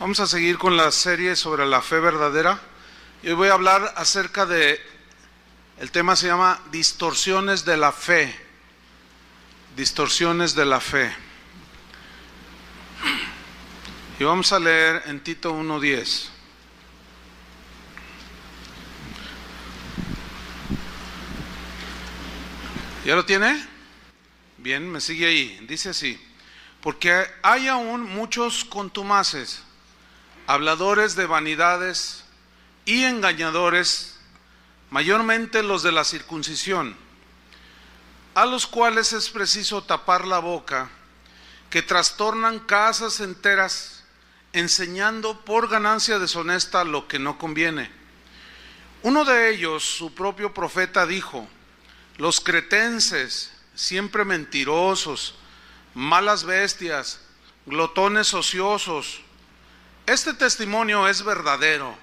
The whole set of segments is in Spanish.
Vamos a seguir con la serie sobre la fe verdadera. Y hoy voy a hablar acerca de, el tema se llama distorsiones de la fe. Distorsiones de la fe. Y vamos a leer en Tito 1:10. ¿Ya lo tiene? Bien, me sigue ahí. Dice así: porque hay aún muchos contumaces, habladores de vanidades y engañadores, mayormente los de la circuncisión, a los cuales es preciso tapar la boca, que trastornan casas enteras, enseñando por ganancia deshonesta lo que no conviene. Uno de ellos, su propio profeta, dijo: los cretenses, siempre mentirosos, malas bestias, glotones ociosos. Este testimonio es verdadero.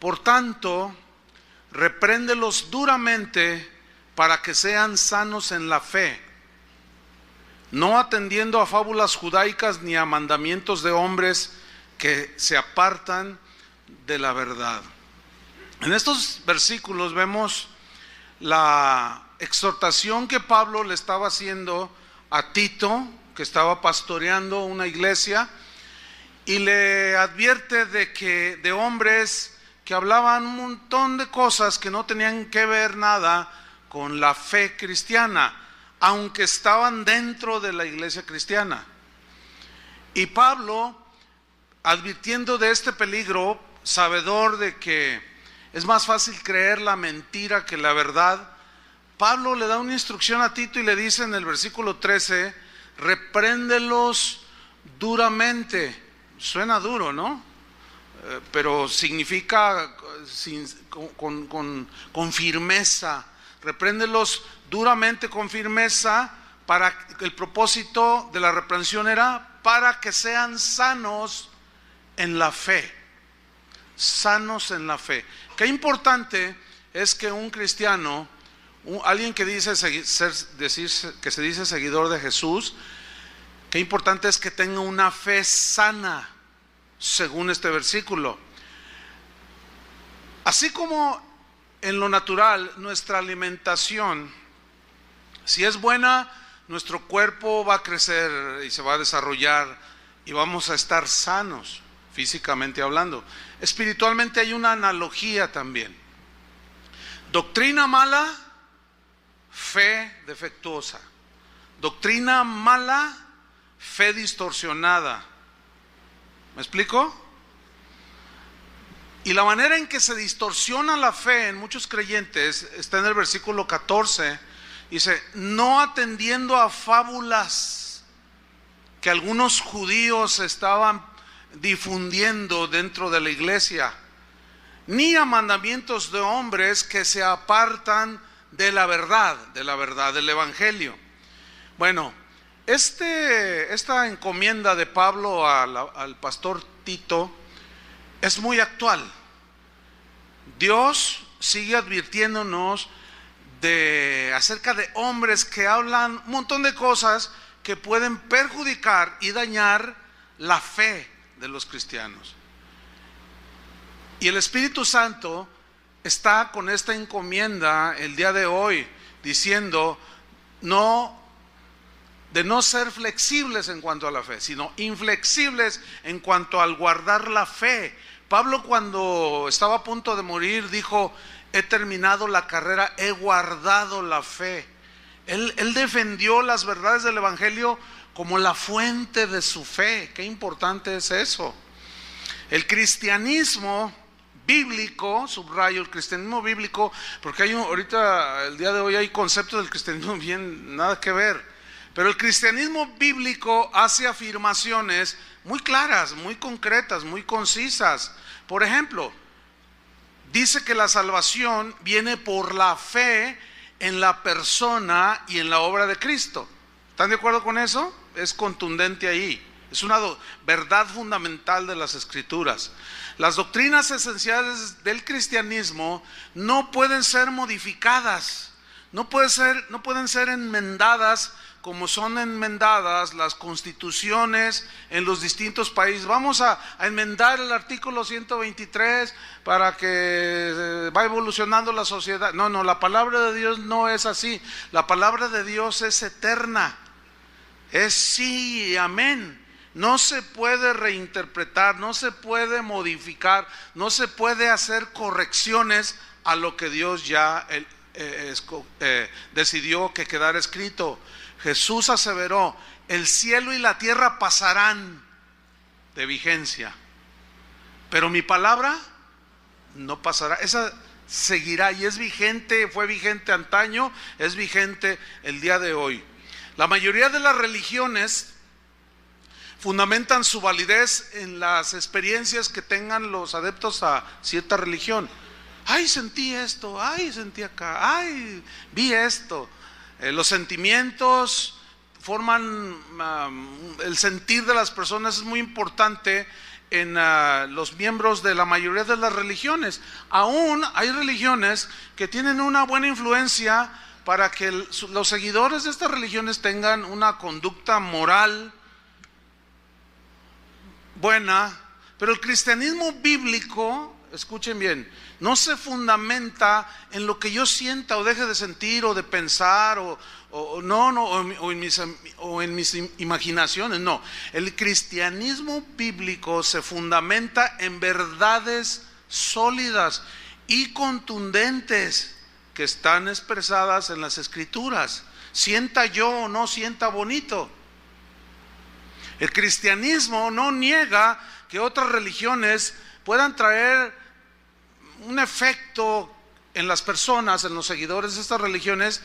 Por tanto, repréndelos duramente para que sean sanos en la fe, no atendiendo a fábulas judaicas ni a mandamientos de hombres que se apartan de la verdad. En estos versículos vemos la exhortación que Pablo le estaba haciendo a Tito, que estaba pastoreando una iglesia, y le advierte de hombres que hablaban un montón de cosas que no tenían que ver nada con la fe cristiana, aunque estaban dentro de la iglesia cristiana. Y Pablo, advirtiendo de este peligro, sabedor de que es más fácil creer la mentira que la verdad, Pablo le da una instrucción a Tito y le dice en el versículo 13: repréndelos duramente. Suena duro, ¿no? Pero significa con firmeza. Repréndelos duramente, con firmeza. Para el propósito de la reprensión era para que sean sanos en la fe. Sanos en la fe. Qué importante es que un cristiano, alguien que dice que se dice seguidor de Jesús, qué importante es que tenga una fe sana, según este versículo. Así como en lo natural, nuestra alimentación, si es buena, nuestro cuerpo va a crecer y se va a desarrollar y vamos a estar sanos, físicamente hablando. Espiritualmente hay una analogía también. Doctrina mala, fe defectuosa. Doctrina mala, fe distorsionada. ¿Me explico? Y la manera en que se distorsiona la fe en muchos creyentes está en el versículo 14. Dice: no atendiendo a fábulas que algunos judíos estaban difundiendo dentro de la iglesia, ni a mandamientos de hombres que se apartan de la verdad del evangelio. Bueno, esta encomienda de Pablo al pastor Tito es muy actual. Dios sigue advirtiéndonos acerca de hombres que hablan un montón de cosas que pueden perjudicar y dañar la fe de los cristianos. Y el Espíritu Santo está con esta encomienda el día de hoy, diciendo de no ser flexibles en cuanto a la fe, sino inflexibles en cuanto al guardar la fe. Pablo, cuando estaba a punto de morir, dijo: he terminado la carrera, he guardado la fe. Él defendió las verdades del evangelio como la fuente de su fe. Qué importante es eso. El cristianismo bíblico, subrayo el cristianismo bíblico, porque ahorita el día de hoy hay conceptos del cristianismo bien nada que ver, pero el cristianismo bíblico hace afirmaciones muy claras, muy concretas, muy concisas. Por ejemplo, dice que la salvación viene por la fe en la persona y en la obra de Cristo. ¿Están de acuerdo con eso? Es contundente ahí. Es una verdad fundamental de las Escrituras. Las doctrinas esenciales del cristianismo no pueden ser modificadas, no pueden ser enmendadas como son enmendadas las constituciones en los distintos países. Vamos a enmendar el artículo 123 para que va evolucionando la sociedad. No, la palabra de Dios no es así. La palabra de Dios es eterna. Es sí y amén. No se puede reinterpretar, no se puede modificar, no se puede hacer correcciones a lo que Dios ya decidió que quedara escrito. Jesús aseveró: el cielo y la tierra pasarán de vigencia, pero mi palabra no pasará. Esa seguirá y es vigente, fue vigente antaño, es vigente el día de hoy. La mayoría de las religiones fundamentan su validez en las experiencias que tengan los adeptos a cierta religión. Ay, sentí esto, ay, sentí acá, ay, vi esto. Los sentimientos forman el sentir de las personas, es muy importante en los miembros de la mayoría de las religiones. Aún hay religiones que tienen una buena influencia para que los seguidores de estas religiones tengan una conducta moral buena, pero el cristianismo bíblico, escuchen bien, no se fundamenta en lo que yo sienta o deje de sentir o de pensar o en mis imaginaciones. No, el cristianismo bíblico se fundamenta en verdades sólidas y contundentes que están expresadas en las Escrituras. Sienta yo o no sienta bonito. El cristianismo no niega que otras religiones puedan traer un efecto en las personas, en los seguidores de estas religiones,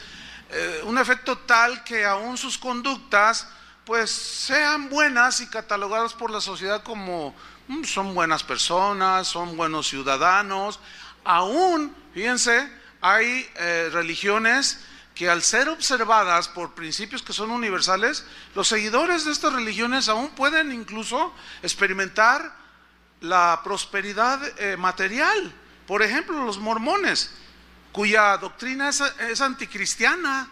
un efecto tal que aún sus conductas pues sean buenas y catalogadas por la sociedad como son buenas personas, son buenos ciudadanos. Aún, fíjense, hay religiones que al ser observadas por principios que son universales, los seguidores de estas religiones aún pueden incluso experimentar la prosperidad material. Por ejemplo, los mormones, cuya doctrina es anticristiana,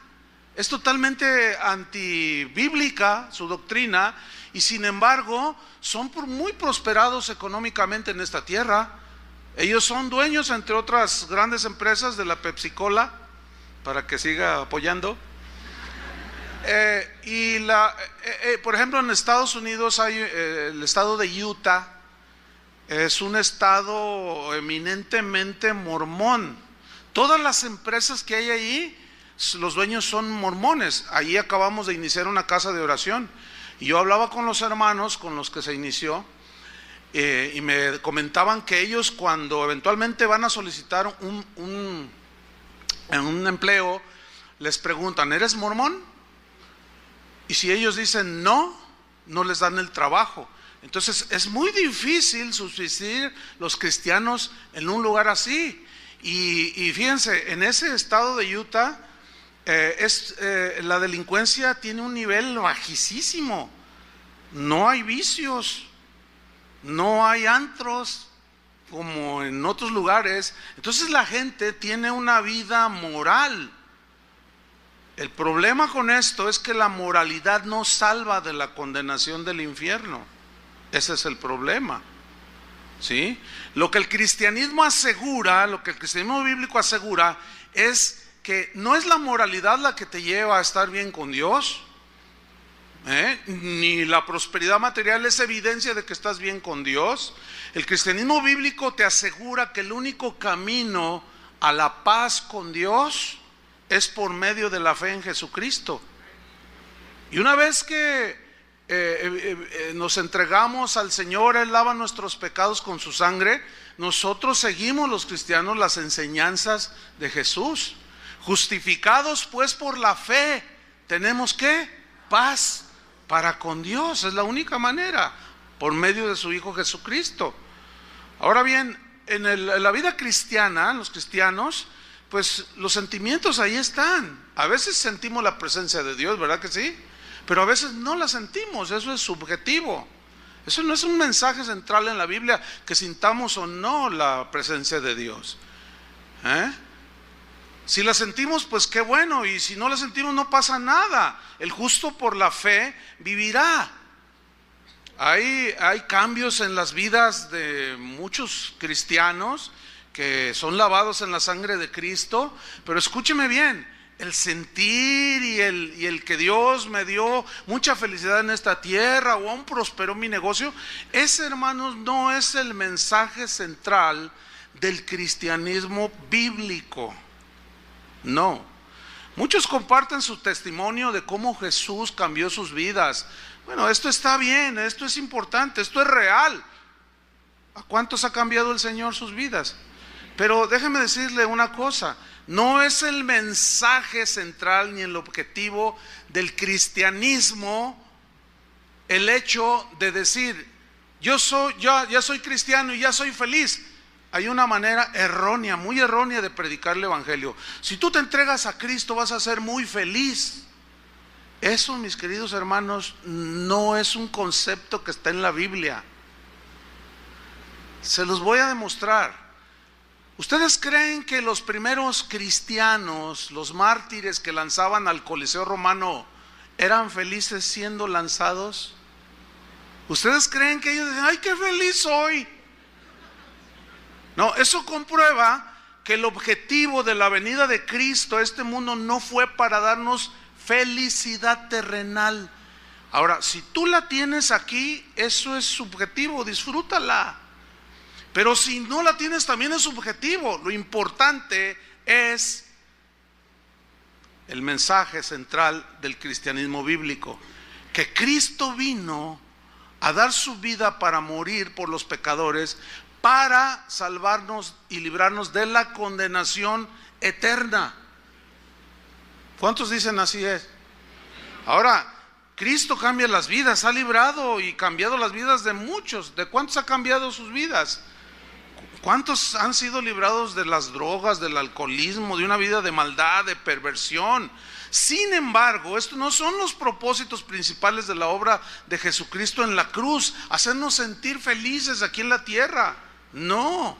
es totalmente antibíblica su doctrina, y sin embargo son muy prosperados económicamente en esta tierra. Ellos son dueños, entre otras grandes empresas, de la Pepsi-Cola, para que siga apoyando. Por ejemplo, en Estados Unidos hay el estado de Utah. Es un estado eminentemente mormón. Todas las empresas que hay ahí, los dueños son mormones. Allí acabamos de iniciar una casa de oración. Y yo hablaba con los hermanos con los que se inició, y me comentaban que ellos, cuando eventualmente van a solicitar un empleo, les preguntan: ¿eres mormón? Y si ellos dicen no, no les dan el trabajo. Entonces es muy difícil subsistir los cristianos en un lugar así. Y fíjense, en ese estado de Utah la delincuencia tiene un nivel bajísimo. No hay vicios, no hay antros como en otros lugares. Entonces la gente tiene una vida moral. El problema con esto es que la moralidad no salva de la condenación del infierno. Ese es el problema, ¿sí? Lo que el cristianismo asegura, lo que el cristianismo bíblico asegura, es que no es la moralidad la que te lleva a estar bien con Dios, ni la prosperidad material es evidencia de que estás bien con Dios. El cristianismo bíblico te asegura que el único camino a la paz con Dios es por medio de la fe en Jesucristo. Y una vez que nos entregamos al Señor, Él lava nuestros pecados con su sangre, nosotros seguimos, los cristianos, las enseñanzas de Jesús. Justificados pues por la fe, tenemos ¿qué? Paz para con Dios. Es la única manera, por medio de su Hijo Jesucristo. Ahora bien, en la vida cristiana, los cristianos, pues los sentimientos ahí están. A veces sentimos la presencia de Dios, ¿verdad que sí? Pero a veces no la sentimos, eso es subjetivo. Eso no es un mensaje central en la Biblia, que sintamos o no la presencia de Dios. Si la sentimos, pues qué bueno, y si no la sentimos no pasa nada. El justo por la fe vivirá. Hay cambios en las vidas de muchos cristianos que son lavados en la sangre de Cristo, pero escúcheme bien, el sentir y el que Dios me dio mucha felicidad en esta tierra o aún prosperó mi negocio, ese, hermanos, no es el mensaje central del cristianismo bíblico. No. Muchos comparten su testimonio de cómo Jesús cambió sus vidas. Bueno, esto está bien, esto es importante, esto es real. ¿A cuántos ha cambiado el Señor sus vidas? Pero déjeme decirle una cosa, no es el mensaje central ni el objetivo del cristianismo el hecho de decir, ya soy cristiano y ya soy feliz. Hay una manera errónea, muy errónea de predicar el evangelio. Si tú te entregas a Cristo vas a ser muy feliz. Eso, mis queridos hermanos, no es un concepto que está en la Biblia. Se los voy a demostrar. ¿Ustedes creen que los primeros cristianos, los mártires que lanzaban al Coliseo romano, eran felices siendo lanzados? ¿Ustedes creen que ellos dicen, ay, qué feliz soy? No, eso comprueba que el objetivo de la venida de Cristo a este mundo no fue para darnos felicidad terrenal. Ahora, si tú la tienes aquí, eso es subjetivo, disfrútala. Pero si no la tienes, también es subjetivo. Lo importante es el mensaje central del cristianismo bíblico, que Cristo vino a dar su vida para morir por los pecadores, para salvarnos y librarnos de la condenación eterna. ¿Cuántos dicen así es? Ahora, Cristo cambia las vidas, ha librado y cambiado las vidas de muchos. ¿De cuántos ha cambiado sus vidas? ¿Cuántos han sido librados de las drogas, del alcoholismo, de una vida de maldad, de perversión? Sin embargo, estos no son los propósitos principales de la obra de Jesucristo en la cruz, hacernos sentir felices aquí en la tierra. No.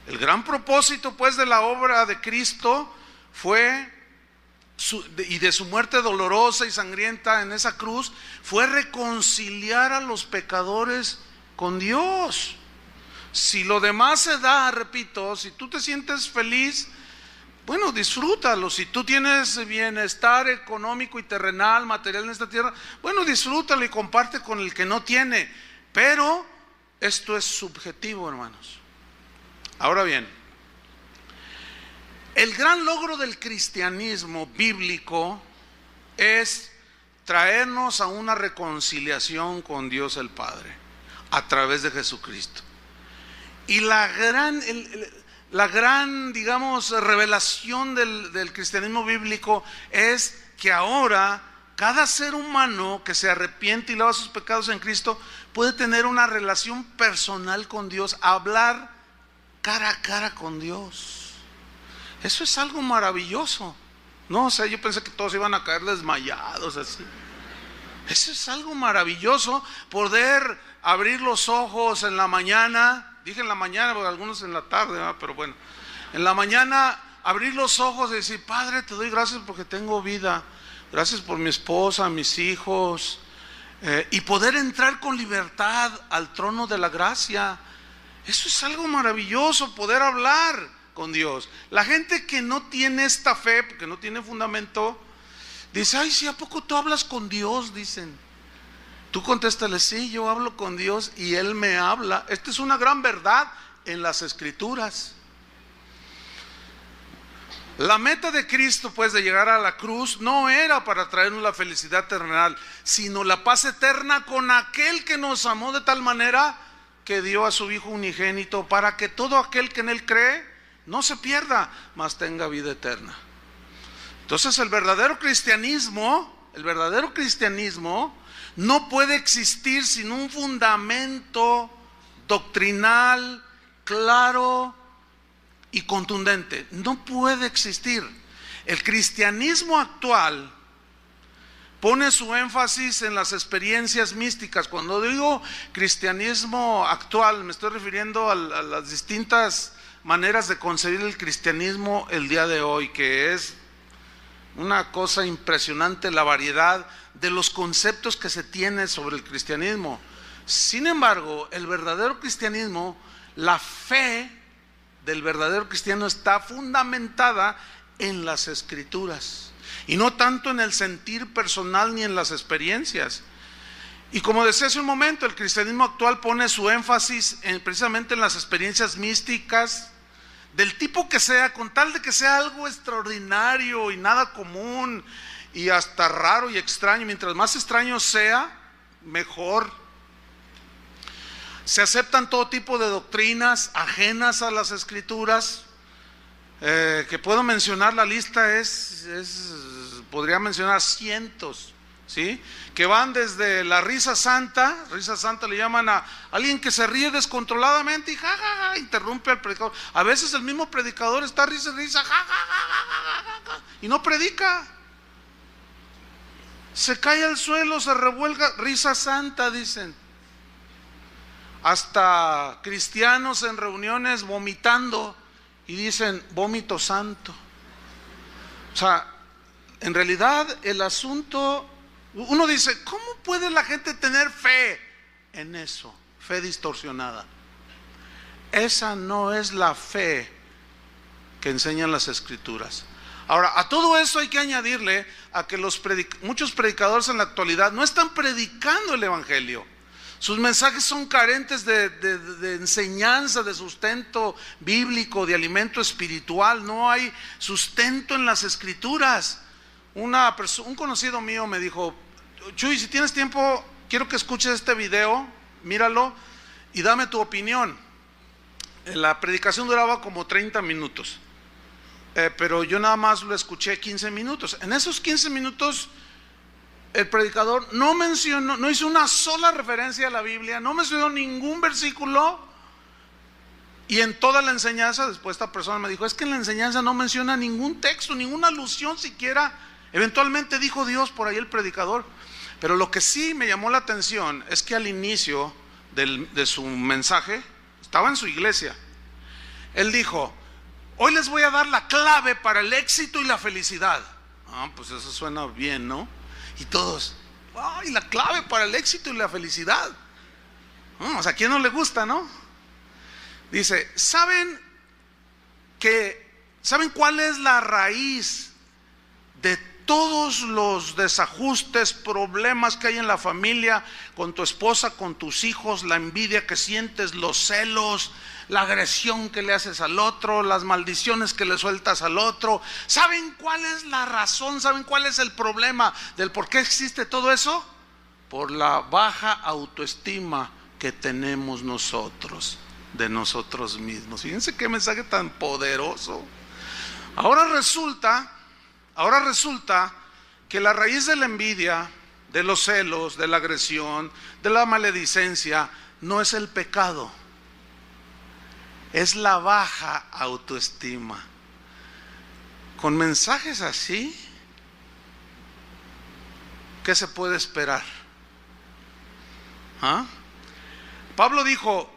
El gran propósito, pues, de la obra de Cristo fue, y de su muerte dolorosa y sangrienta en esa cruz, fue reconciliar a los pecadores con Dios. Si lo demás se da, repito, si tú te sientes feliz, bueno, disfrútalo. Si tú tienes bienestar económico y terrenal, material en esta tierra, bueno, disfrútalo y comparte con el que no tiene. Pero esto es subjetivo, hermanos. Ahora bien, el gran logro del cristianismo bíblico es traernos a una reconciliación con Dios el Padre a través de Jesucristo. Y la gran, digamos, revelación del cristianismo bíblico es que ahora cada ser humano que se arrepiente y lava sus pecados en Cristo puede tener una relación personal con Dios, hablar cara a cara con Dios. Eso es algo maravilloso. No, o sea, yo pensé que todos iban a caer desmayados así. Eso es algo maravilloso, poder abrir los ojos en la mañana. Dije en la mañana, porque algunos en la tarde, ¿verdad? Pero bueno, en la mañana abrir los ojos y decir, Padre, te doy gracias porque tengo vida, gracias por mi esposa, mis hijos, y poder entrar con libertad al trono de la gracia. Eso es algo maravilloso, poder hablar con Dios. La gente que no tiene esta fe, porque no tiene fundamento, dice, ay, si ¿a poco tú hablas con Dios? Dicen. Tú contéstale, sí, yo hablo con Dios y Él me habla. Esta es una gran verdad en las Escrituras. La meta de Cristo, pues, de llegar a la cruz no era para traernos la felicidad terrenal, sino la paz eterna con aquel que nos amó de tal manera que dio a su Hijo unigénito, para que todo aquel que en Él cree no se pierda, mas tenga vida eterna. Entonces el verdadero cristianismo no puede existir sin un fundamento doctrinal claro y contundente. No puede existir. El cristianismo actual pone su énfasis en las experiencias místicas. Cuando digo cristianismo actual, me estoy refiriendo a las distintas maneras de concebir el cristianismo el día de hoy, que es una cosa impresionante la variedad de los conceptos que se tiene sobre el cristianismo. Sin embargo, el verdadero cristianismo, la fe del verdadero cristiano está fundamentada en las Escrituras y no tanto en el sentir personal ni en las experiencias. Y como decía hace un momento, el cristianismo actual pone su énfasis precisamente en las experiencias místicas, del tipo que sea, con tal de que sea algo extraordinario y nada común y hasta raro y extraño. Mientras más extraño sea, mejor. Se aceptan todo tipo de doctrinas ajenas a las Escrituras, que puedo mencionar, la lista podría mencionar cientos, ¿sí? Que van desde la risa santa le llaman a alguien que se ríe descontroladamente y interrumpe al predicador. A veces el mismo predicador está risa, y no predica. Se cae al suelo, se revuelga, risa santa, dicen. Hasta cristianos en reuniones vomitando y dicen vómito santo. O sea, en realidad el asunto, uno dice, ¿cómo puede la gente tener fe en eso? Fe distorsionada. Esa no es la fe que enseñan las Escrituras. Ahora, a todo eso hay que añadirle a que muchos predicadores en la actualidad no están predicando el Evangelio. Sus mensajes son carentes de enseñanza, de sustento bíblico, de alimento espiritual. No hay sustento en las Escrituras. Un conocido mío me dijo, Chuy, si tienes tiempo, quiero que escuches este video, míralo y dame tu opinión. La predicación duraba como 30 minutos, pero yo nada más lo escuché 15 minutos. En esos 15 minutos el predicador no hizo una sola referencia a la Biblia, no mencionó ningún versículo, y en toda la enseñanza, después esta persona me dijo, es que en la enseñanza no menciona ningún texto, ninguna alusión siquiera. Eventualmente dijo Dios por ahí el predicador, pero lo que sí me llamó la atención es que al inicio de su mensaje, estaba en su iglesia, él dijo, hoy les voy a dar la clave para el éxito y la felicidad. Pues eso suena bien, ¿no? Y todos, ¡ay, la clave para el éxito y la felicidad! O sea, ¿a quién no le gusta, no? Dice, ¿saben cuál es la raíz de todos los desajustes, problemas que hay en la familia, con tu esposa, con tus hijos, la envidia que sientes, los celos, la agresión que le haces al otro, las maldiciones que le sueltas al otro? ¿Saben cuál es la razón? ¿Saben cuál es el problema del por qué existe todo eso? Por la baja autoestima que tenemos nosotros, de nosotros mismos. Fíjense qué mensaje tan poderoso. Ahora resulta que la raíz de la envidia, de los celos, de la agresión, de la maledicencia, no es el pecado, es la baja autoestima. Con mensajes así, ¿qué se puede esperar? Pablo dijo,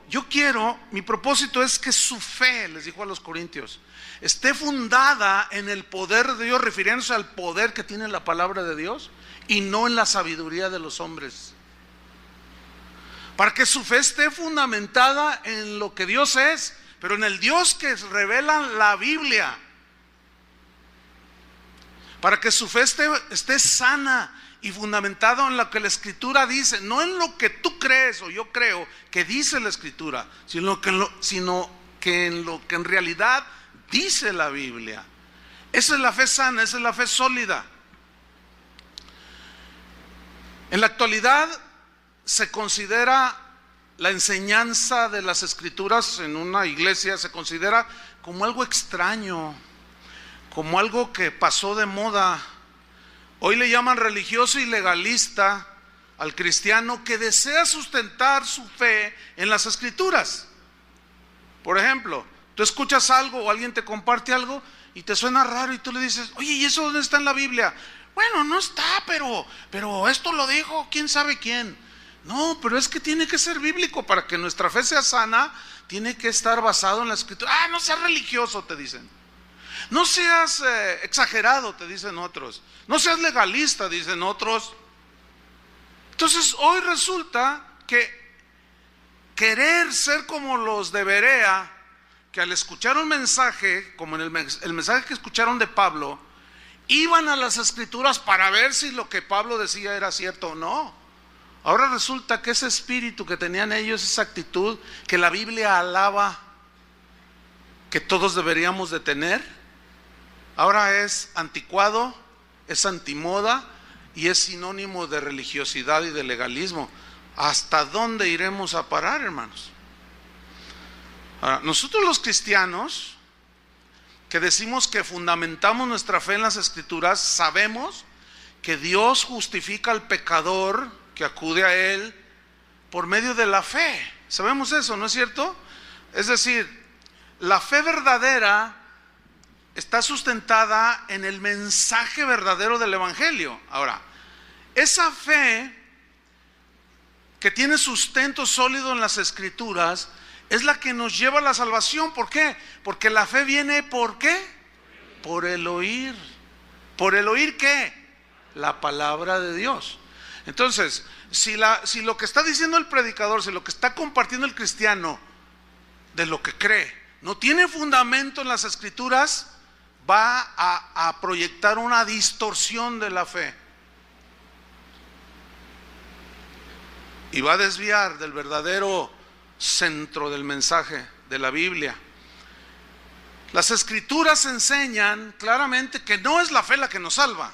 mi propósito es que su fe, les dijo a los corintios, esté fundada en el poder de Dios, refiriéndose al poder que tiene la palabra de Dios y no en la sabiduría de los hombres. Para que su fe esté fundamentada en lo que Dios es, pero en el Dios que revela la Biblia. Para que su fe esté sana y fundamentado en lo que la Escritura dice, no en lo que tú crees o yo creo que dice la Escritura, sino que en lo que en realidad dice la Biblia. Esa es la fe sana, esa es la fe sólida. En la actualidad se considera la enseñanza de las Escrituras en una iglesia, se considera como algo extraño, como algo que pasó de moda. Hoy le llaman religioso y legalista al cristiano que desea sustentar su fe en las Escrituras. Por ejemplo, tú escuchas algo o alguien te comparte algo y te suena raro y tú le dices, oye, ¿y eso dónde está en la Biblia? Bueno, no está, pero esto lo dijo quién sabe quién. No, pero es que tiene que ser bíblico. Para que nuestra fe sea sana, tiene que estar basado en la Escritura. No seas religioso, te dicen. No seas exagerado, te dicen otros. No seas legalista, dicen otros. Entonces hoy resulta que querer ser como los de Berea, que al escuchar un mensaje, como en el mensaje que escucharon de Pablo, iban a las Escrituras para ver si lo que Pablo decía era cierto o no. Ahora resulta que ese espíritu que tenían ellos, esa actitud que la Biblia alaba, que todos deberíamos de tener, ahora es anticuado, es antimoda y es sinónimo de religiosidad y de legalismo. ¿Hasta dónde iremos a parar, hermanos? Ahora, nosotros los cristianos, que decimos que fundamentamos nuestra fe en las Escrituras, sabemos que Dios justifica al pecador que acude a Él por medio de la fe. Sabemos eso, ¿no es cierto? Es decir, la fe verdadera está sustentada en el mensaje verdadero del Evangelio. Ahora, esa fe que tiene sustento sólido en las Escrituras es la que nos lleva a la salvación. ¿Por qué? Porque la fe viene, ¿por qué? Por el oír. ¿Por el oír qué? La palabra de Dios. Entonces, si lo que está diciendo el predicador, si lo que está compartiendo el cristiano de lo que cree, no tiene fundamento en las Escrituras, va a proyectar una distorsión de la fe. Y va a desviar del verdadero centro del mensaje de la Biblia. Las Escrituras enseñan claramente que no es la fe la que nos salva,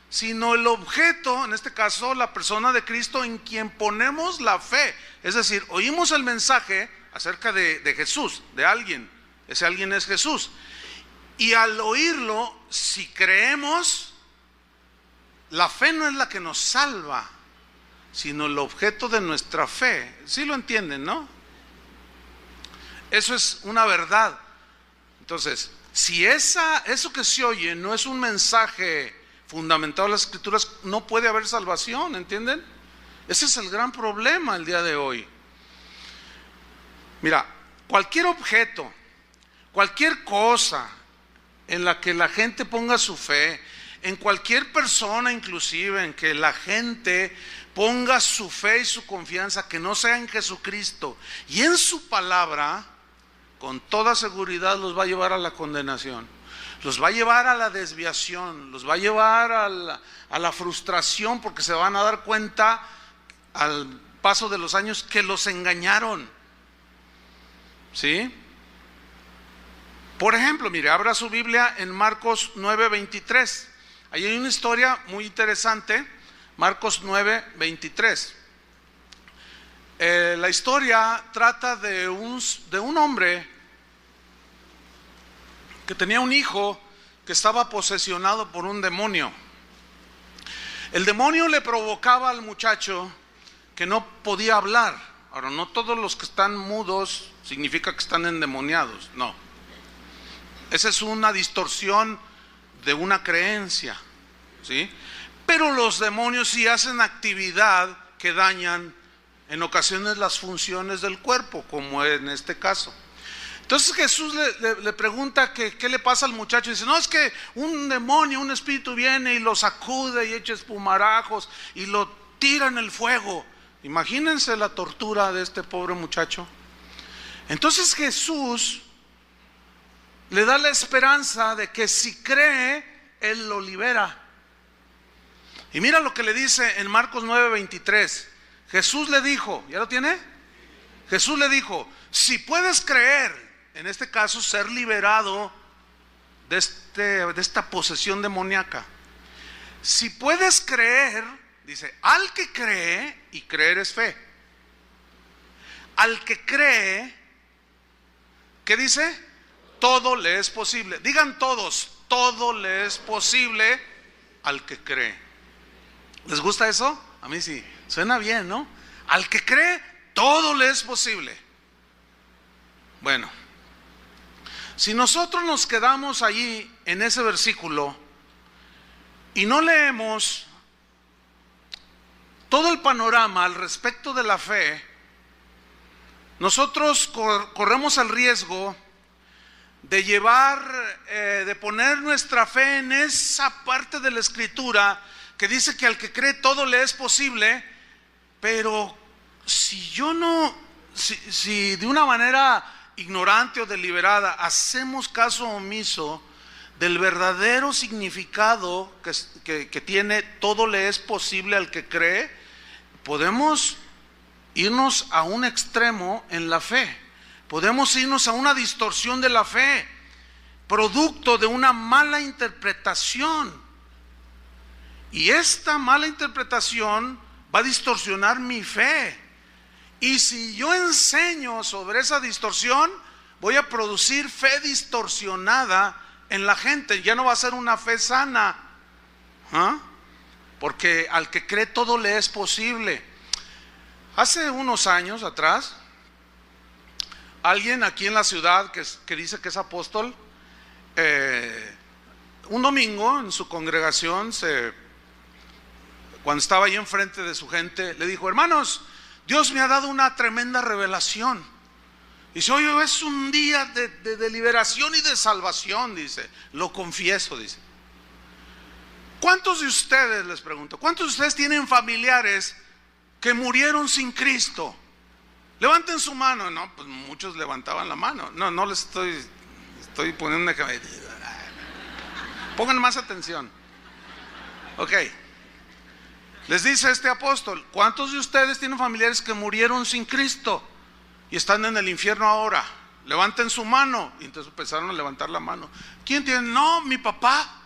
sino el objeto, en este caso la persona de Cristo en quien ponemos la fe. Es decir, oímos el mensaje acerca de Jesús, de alguien, ese alguien es Jesús, y al oírlo, si creemos, la fe no es la que nos salva, sino el objeto de nuestra fe. ¿Sí lo entienden, no? Eso es una verdad. Entonces, si eso que se oye no es un mensaje fundamentado en las Escrituras, no puede haber salvación, ¿entienden? Ese es el gran problema el día de hoy. Mira, cualquier objeto, cualquier cosa en la que la gente ponga su fe, en cualquier persona inclusive en que la gente ponga su fe y su confianza, que no sea en Jesucristo y en su palabra, con toda seguridad los va a llevar a la condenación. Los va a llevar a la desviación, los va a llevar a la frustración, porque se van a dar cuenta al paso de los años que los engañaron. ¿Sí? Por ejemplo, mire, abra su Biblia en Marcos 9:23. Ahí hay una historia muy interesante, Marcos 9:23. La historia trata de un hombre que tenía un hijo que estaba posesionado por un demonio. El demonio le provocaba al muchacho que no podía hablar. Ahora, no todos los que están mudos significa que están endemoniados, no. Esa es una distorsión de una creencia, ¿sí? Pero los demonios sí hacen actividad que dañan en ocasiones las funciones del cuerpo, como en este caso. Entonces Jesús le pregunta que qué le pasa al muchacho. Y dice, no, es que un demonio, un espíritu viene y lo sacude y echa espumarajos y lo tira en el fuego. Imagínense la tortura de este pobre muchacho. Entonces Jesús le da la esperanza de que si cree, Él lo libera. Y mira lo que le dice en Marcos 9:23. Jesús le dijo, ¿ya lo tiene? Jesús le dijo, si puedes creer, en este caso ser liberado de esta posesión demoníaca. Si puedes creer, dice, al que cree, y creer es fe. Al que cree, ¿qué dice? Todo le es posible. Digan todos, todo le es posible al que cree. ¿Les gusta eso? A mí sí, suena bien, ¿no? Al que cree, todo le es posible. Bueno, si nosotros nos quedamos allí en ese versículo y no leemos todo el panorama al respecto de la fe, nosotros corremos el riesgo de de poner nuestra fe en esa parte de la Escritura que dice que al que cree todo le es posible, pero si de una manera ignorante o deliberada hacemos caso omiso del verdadero significado que tiene todo le es posible al que cree, podemos irnos a un extremo en la fe. Podemos irnos a una distorsión de la fe, producto de una mala interpretación. Y esta mala interpretación va a distorsionar mi fe. Y si yo enseño sobre esa distorsión, voy a producir fe distorsionada en la gente. Ya no va a ser una fe sana. Porque al que cree todo le es posible. Hace unos años atrás, alguien aquí en la ciudad que dice que es apóstol, un domingo en su congregación, cuando estaba ahí enfrente de su gente, le dijo: hermanos, Dios me ha dado una tremenda revelación. Dice: hoy es un día de liberación y de salvación, dice, lo confieso, dice. ¿Cuántos de ustedes, les pregunto, cuántos de ustedes tienen familiares que murieron sin Cristo? Levanten su mano. No, pues muchos levantaban la mano. No les estoy poniendo un ejemplo. Pongan más atención. Ok. Les dice este apóstol: ¿cuántos de ustedes tienen familiares que murieron sin Cristo y están en el infierno ahora? Levanten su mano. Y entonces empezaron a levantar la mano. ¿Quién tiene? No, mi papá.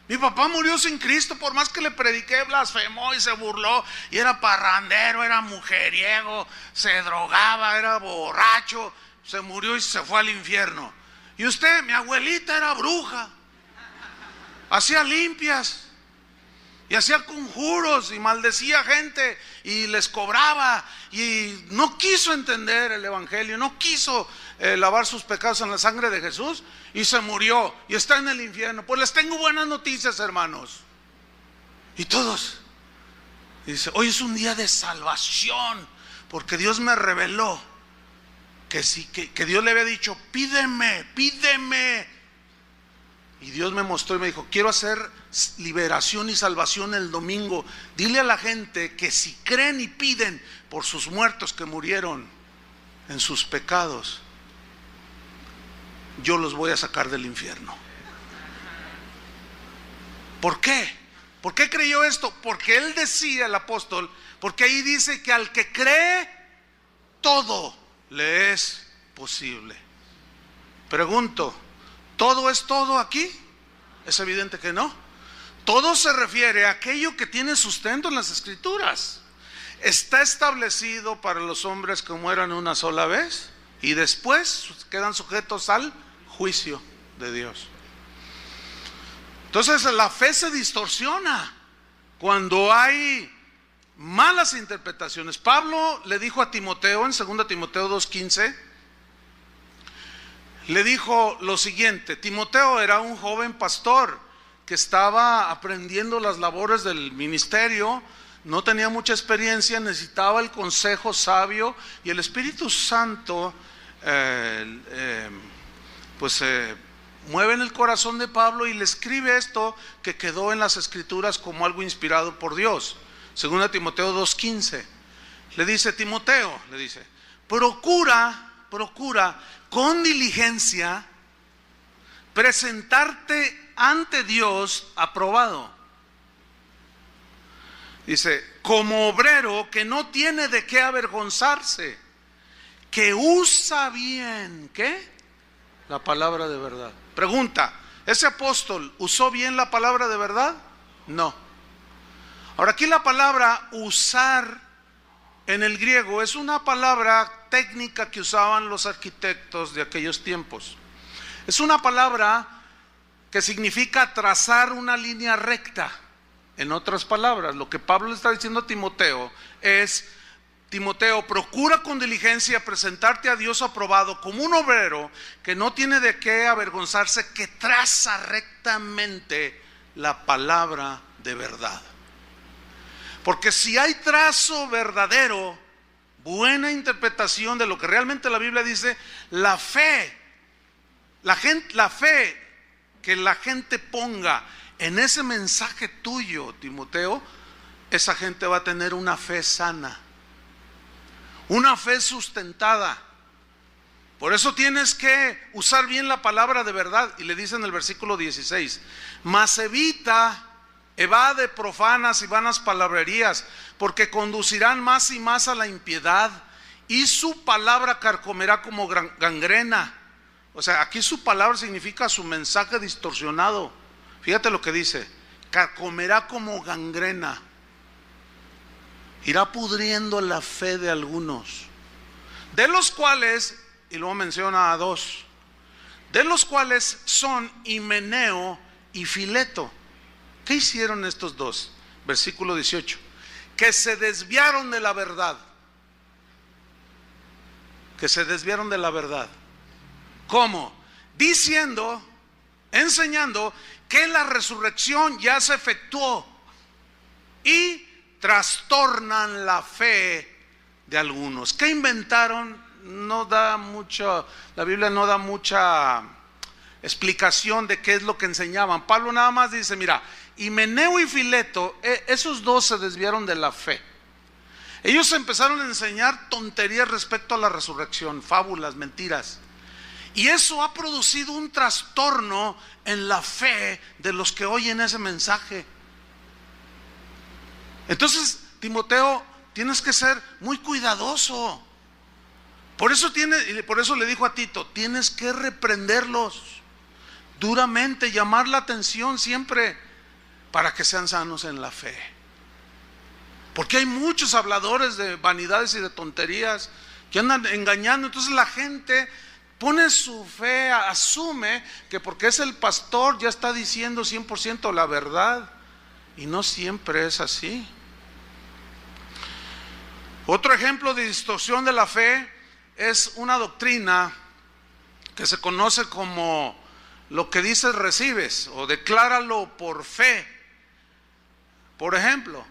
Mi papá murió sin Cristo, por más que le prediqué, blasfemó y se burló, y era parrandero, era mujeriego, se drogaba, era borracho, se murió y se fue al infierno. Y usted, mi abuelita era bruja, hacía limpias y hacía conjuros y maldecía gente y les cobraba, y no quiso entender el evangelio, no quiso lavar sus pecados en la sangre de Jesús, y se murió y está en el infierno. Pues les tengo buenas noticias, hermanos. Y todos dice: hoy es un día de salvación, porque Dios me reveló que sí, que Dios le había dicho: pídeme. Y Dios me mostró y me dijo: quiero hacer liberación y salvación el domingo. Dile a la gente que si creen y piden por sus muertos que murieron en sus pecados, yo los voy a sacar del infierno. ¿Por qué? ¿Por qué creyó esto? Porque él decía, el apóstol, porque ahí dice que al que cree, todo le es posible. Pregunto: ¿todo es todo aquí? Es evidente que no. Todo se refiere a aquello que tiene sustento en las Escrituras. Está establecido para los hombres que mueran una sola vez y después quedan sujetos al juicio de Dios. Entonces la fe se distorsiona cuando hay malas interpretaciones. Pablo le dijo a Timoteo en 2 Timoteo 2:15, le dijo lo siguiente. Timoteo era un joven pastor que estaba aprendiendo las labores del ministerio, no tenía mucha experiencia, necesitaba el consejo sabio, y el Espíritu Santo mueve en el corazón de Pablo y le escribe esto que quedó en las Escrituras como algo inspirado por Dios. 2 Timoteo 2:15 le dice: Timoteo, le dice, procura con diligencia presentarte ante Dios aprobado. Dice: como obrero que no tiene de qué avergonzarse, que usa bien, ¿qué? La palabra de verdad. Pregunta: ¿ese apóstol usó bien la palabra de verdad? No. Ahora, aquí la palabra usar en el griego es una palabra técnica que usaban los arquitectos de aquellos tiempos. Es una palabra que significa trazar una línea recta. En otras palabras, lo que Pablo le está diciendo a Timoteo es: Timoteo, procura con diligencia presentarte a Dios aprobado como un obrero que no tiene de qué avergonzarse, que traza rectamente la palabra de verdad. Porque si hay trazo verdadero, buena interpretación de lo que realmente la Biblia dice, la fe que la gente ponga en ese mensaje tuyo, Timoteo, esa gente va a tener una fe sana, una fe sustentada. Por eso tienes que usar bien la palabra de verdad. Y le dice en el versículo 16: mas evade profanas y vanas palabrerías, porque conducirán más y más a la impiedad, y su palabra carcomerá como gangrena. O sea, aquí su palabra significa su mensaje distorsionado. Fíjate lo que dice: carcomerá como gangrena. Irá pudriendo la fe de algunos, de los cuales, y luego menciona a dos, de los cuales son Himeneo y Fileto. ¿Qué hicieron estos dos? Versículo 18: que se desviaron de la verdad. Que se desviaron de la verdad. ¿Cómo? Diciendo, enseñando que la resurrección ya se efectuó, y trastornan la fe de algunos. ¿Qué inventaron? No da mucho, la Biblia no da mucha explicación de qué es lo que enseñaban. Pablo nada más dice: mira, Himeneo y Fileto, esos dos se desviaron de la fe. Ellos empezaron a enseñar tonterías respecto a la resurrección, fábulas, mentiras. Y eso ha producido un trastorno en la fe de los que oyen ese mensaje. Entonces, Timoteo, tienes que ser muy cuidadoso. Por eso le dijo a Tito: tienes que reprenderlos duramente, llamar la atención siempre, para que sean sanos en la fe. Porque hay muchos habladores de vanidades y de tonterías que andan engañando. Entonces la gente pone su fe, asume que porque es el pastor ya está diciendo 100% la verdad, y no siempre es así. Otro ejemplo de distorsión de la fe es una doctrina que se conoce como lo que dices recibes, o decláralo por fe. Por ejemplo,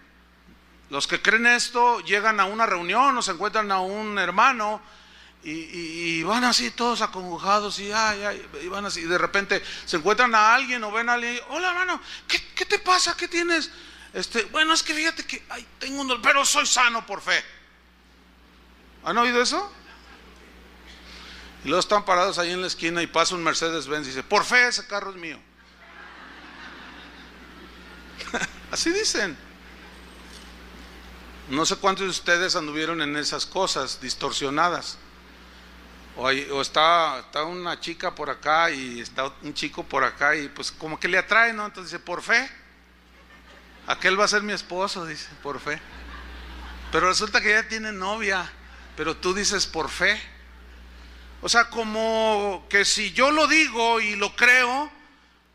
los que creen esto llegan a una reunión o se encuentran a un hermano y van así todos acongojados y van así, y de repente se encuentran a alguien o ven a alguien: hola hermano, ¿qué te pasa? ¿Qué tienes? Bueno, es que fíjate que tengo un dolor, pero soy sano por fe. ¿Han oído eso? Y luego están parados ahí en la esquina y pasa un Mercedes-Benz y dice: por fe ese carro es mío. Así dicen. No sé cuántos de ustedes anduvieron en esas cosas distorsionadas. O está una chica por acá y está un chico por acá, y pues como que le atrae, ¿no? Entonces dice: por fe, aquel va a ser mi esposo, dice, por fe. Pero resulta que ya tiene novia, pero tú dices por fe. O sea, como que si yo lo digo y lo creo,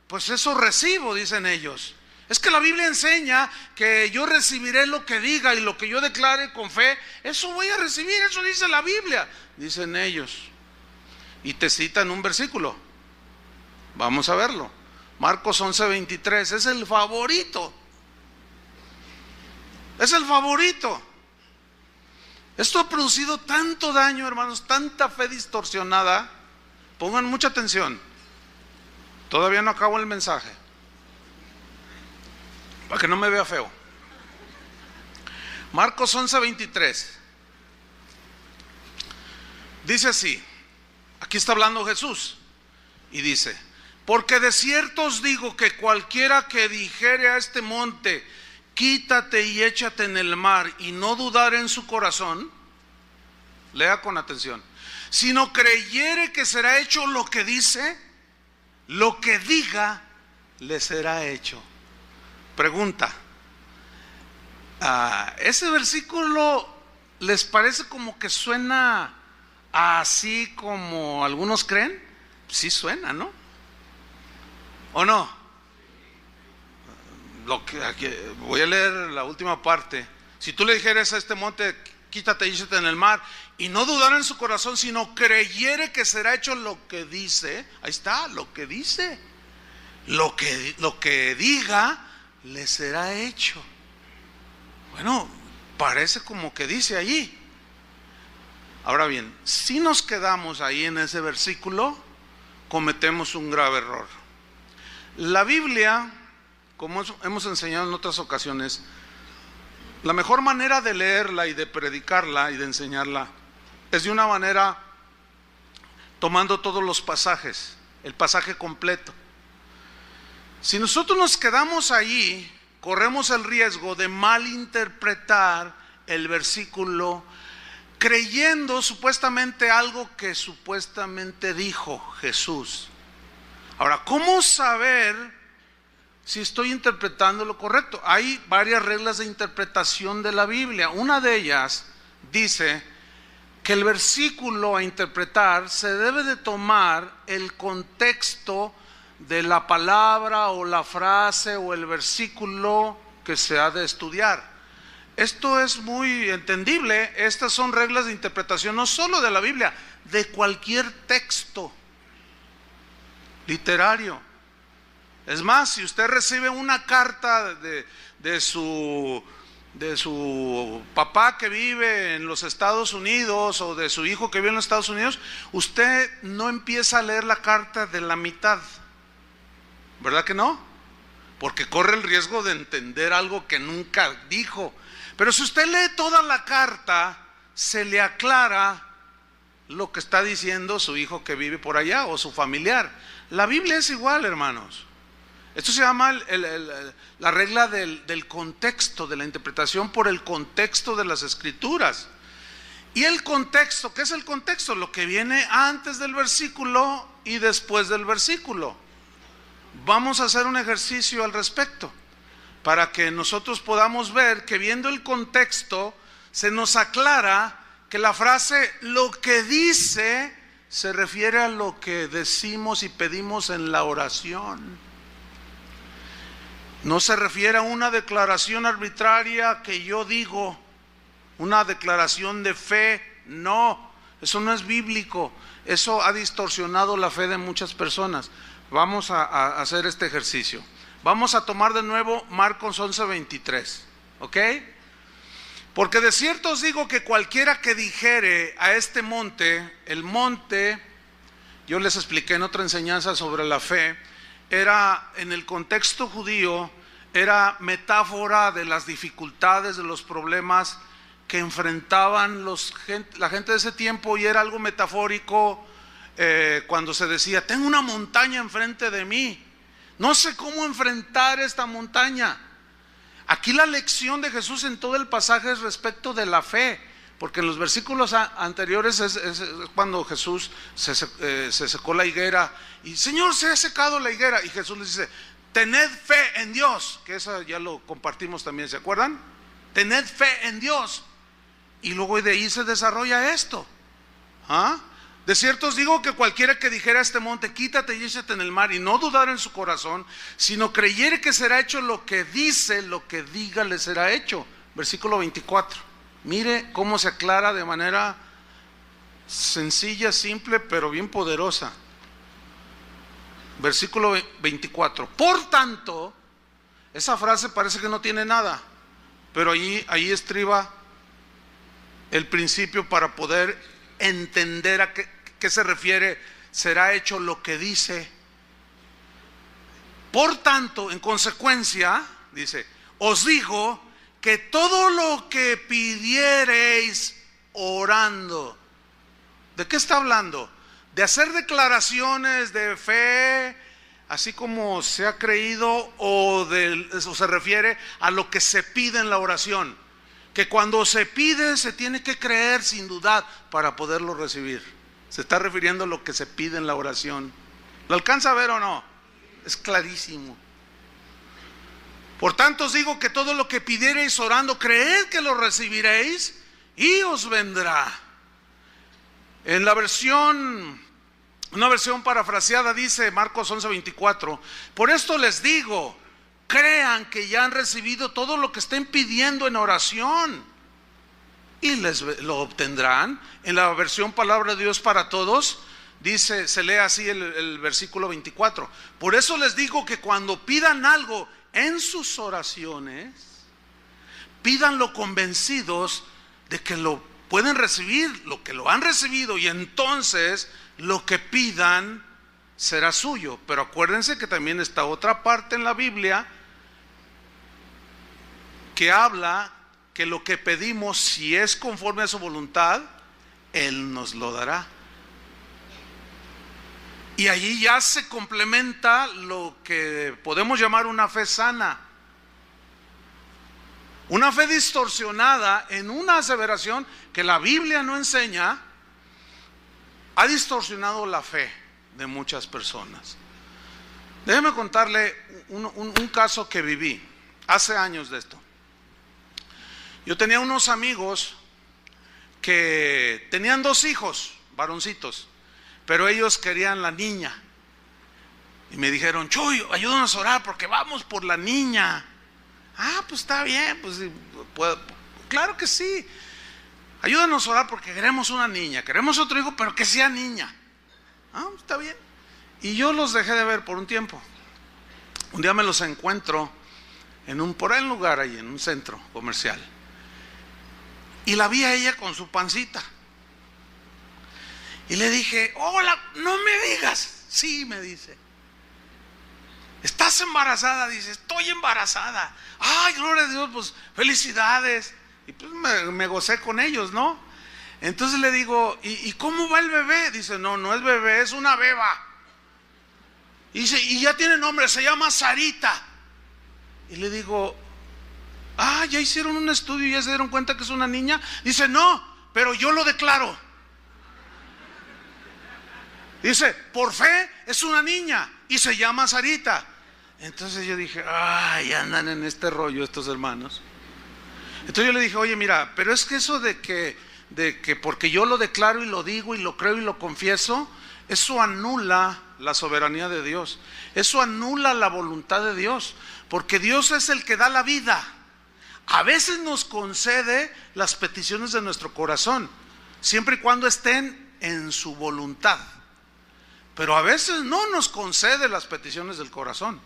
pues eso recibo, dicen ellos. Es que la Biblia enseña que yo recibiré lo que diga, y lo que yo declare con fe, eso voy a recibir, eso dice la Biblia, dicen ellos. Y te citan un versículo. Vamos a verlo. Marcos 11:23, es el favorito. Es el favorito. Esto ha producido tanto daño, hermanos, tanta fe distorsionada. Pongan mucha atención. Todavía no acabo el mensaje, para que no me vea feo. Marcos 11:23 dice así. Aquí está hablando Jesús y dice: porque de cierto os digo que cualquiera que dijere a este monte: quítate y échate en el mar, y no dudar en su corazón, lea con atención, sino creyere que será hecho lo que dice, lo que diga le será hecho. Pregunta: ¿ese versículo les parece como que suena así como algunos creen? Sí suena, ¿no? ¿O no? Voy a leer la última parte. Si tú le dijeras a este monte: quítate y échate en el mar, y no dudara en su corazón, sino creyere que será hecho lo que dice. Ahí está, lo que dice. Lo que diga le será hecho. Bueno, parece como que dice allí. Ahora bien, si nos quedamos ahí en ese versículo, cometemos un grave error. La Biblia, como hemos enseñado en otras ocasiones, la mejor manera de leerla y de predicarla y de enseñarla es de una manera tomando todos los pasajes, el pasaje completo. Si nosotros nos quedamos ahí, corremos el riesgo de malinterpretar el versículo creyendo supuestamente algo que supuestamente dijo Jesús. Ahora, ¿cómo saber si estoy interpretando lo correcto? Hay varias reglas de interpretación de la Biblia. Una de ellas dice que el versículo a interpretar se debe de tomar el contexto de la palabra o la frase o el versículo que se ha de estudiar. Esto es muy entendible. Estas son reglas de interpretación no solo de la Biblia, de cualquier texto literario. Es más, si usted recibe una carta de su papá que vive en los Estados Unidos o de su hijo que vive en los Estados Unidos, usted no empieza a leer la carta de la mitad, ¿verdad que no? Porque corre el riesgo de entender algo que nunca dijo. Pero si usted lee toda la carta, se le aclara lo que está diciendo su hijo que vive por allá o su familiar. La Biblia es igual, hermanos. Esto se llama la regla del contexto, de la interpretación por el contexto de las Escrituras. Y el contexto, ¿qué es el contexto? Lo que viene antes del versículo y después del versículo. Vamos a hacer un ejercicio al respecto, para que nosotros podamos ver que viendo el contexto se nos aclara que la frase lo que dice se refiere a lo que decimos y pedimos en la oración. No se refiere a una declaración arbitraria que yo digo, una declaración de fe. No, eso no es bíblico. Eso ha distorsionado la fe de muchas personas. Vamos a hacer este ejercicio. Vamos a tomar de nuevo Marcos 11:23, ¿ok? Porque de cierto os digo que cualquiera que dijere a este monte, el monte, yo les expliqué en otra enseñanza sobre la fe, era en el contexto judío, era metáfora de las dificultades, de los problemas que enfrentaban la gente de ese tiempo, y era algo metafórico cuando se decía, tengo una montaña enfrente de mí. No sé cómo enfrentar esta montaña. Aquí la lección de Jesús en todo el pasaje es respecto de la fe, porque en los versículos anteriores es cuando Jesús se secó la higuera y Señor, se ha secado la higuera, y Jesús les dice, tened fe en Dios, que eso ya lo compartimos también, ¿se acuerdan? Tened fe en Dios, y luego de ahí se desarrolla esto. De cierto os digo que cualquiera que dijera a este monte, quítate y échate en el mar, y no dudar en su corazón, sino creyere que será hecho lo que dice, lo que diga le será hecho. Versículo 24. Mire cómo se aclara de manera sencilla, simple, pero bien poderosa. Versículo 24. Por tanto, esa frase parece que no tiene nada, pero ahí estriba el principio para poder entender a qué se refiere, será hecho lo que dice. Por tanto, en consecuencia, dice, os digo que todo lo que pidiereis orando. ¿De qué está hablando? De hacer declaraciones de fe, así como se ha creído, o se refiere a lo que se pide en la oración. Que cuando se pide se tiene que creer sin dudar para poderlo recibir. Se está refiriendo a lo que se pide en la oración. ¿Lo alcanza a ver o no? Es clarísimo. Por tanto os digo que todo lo que pidiereis orando, creed que lo recibiréis y os vendrá. En la versión, una versión parafraseada dice Marcos 11:24, por esto les digo, crean que ya han recibido todo lo que estén pidiendo en oración y lo obtendrán. En la versión Palabra de Dios para Todos dice, se lee así el versículo 24, por eso les digo que cuando pidan algo en sus oraciones, pídanlo convencidos de que lo pueden recibir, lo que lo han recibido, y entonces lo que pidan será suyo. Pero acuérdense que también está otra parte en la Biblia que habla que lo que pedimos, si es conforme a su voluntad, Él nos lo dará. Y allí ya se complementa lo que podemos llamar una fe sana. Una fe distorsionada en una aseveración que la Biblia no enseña, ha distorsionado la fe de muchas personas. Déjeme contarle un caso que viví hace años de esto. Yo tenía unos amigos que tenían 2 hijos, varoncitos, pero ellos querían la niña. Y me dijeron: Chuy, ayúdanos a orar porque vamos por la niña. Ah, pues está bien, pues claro que sí. Ayúdanos a orar porque queremos una niña, queremos otro hijo, pero que sea niña. Ah, está bien. Y yo los dejé de ver por un tiempo. Un día me los encuentro por ahí en un lugar ahí, en un centro comercial. Y la vi a ella con su pancita. Y le dije: hola, no me digas. Sí, me dice. ¿Estás embarazada? Dice: estoy embarazada. Ay, gloria a Dios, pues felicidades. Y pues me gocé con ellos, ¿no? Entonces le digo: ¿y cómo va el bebé? Dice: no es bebé, es una beba. Y dice: y ya tiene nombre, se llama Sarita. Y le digo: ¿ya hicieron un estudio y ya se dieron cuenta que es una niña? Dice: no, pero yo lo declaro. Dice: por fe es una niña y se llama Sarita. Entonces yo dije: andan en este rollo estos hermanos. Entonces yo le dije: oye, mira, pero es que eso de que porque yo lo declaro y lo digo y lo creo y lo confieso, eso anula la soberanía de Dios. Eso anula la voluntad de Dios, porque Dios es el que da la vida. A veces nos concede las peticiones de nuestro corazón, siempre y cuando estén en su voluntad. Pero a veces no nos concede las peticiones del corazón.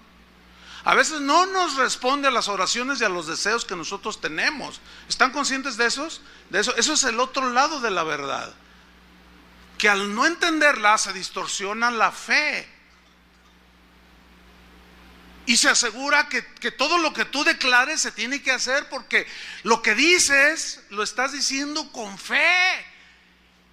A veces no nos responde a las oraciones y a los deseos que nosotros tenemos. ¿Están conscientes de esos? Eso es el otro lado de la verdad. Que al no entenderla se distorsiona la fe. Y se asegura que todo lo que tú declares se tiene que hacer, porque lo que dices lo estás diciendo con fe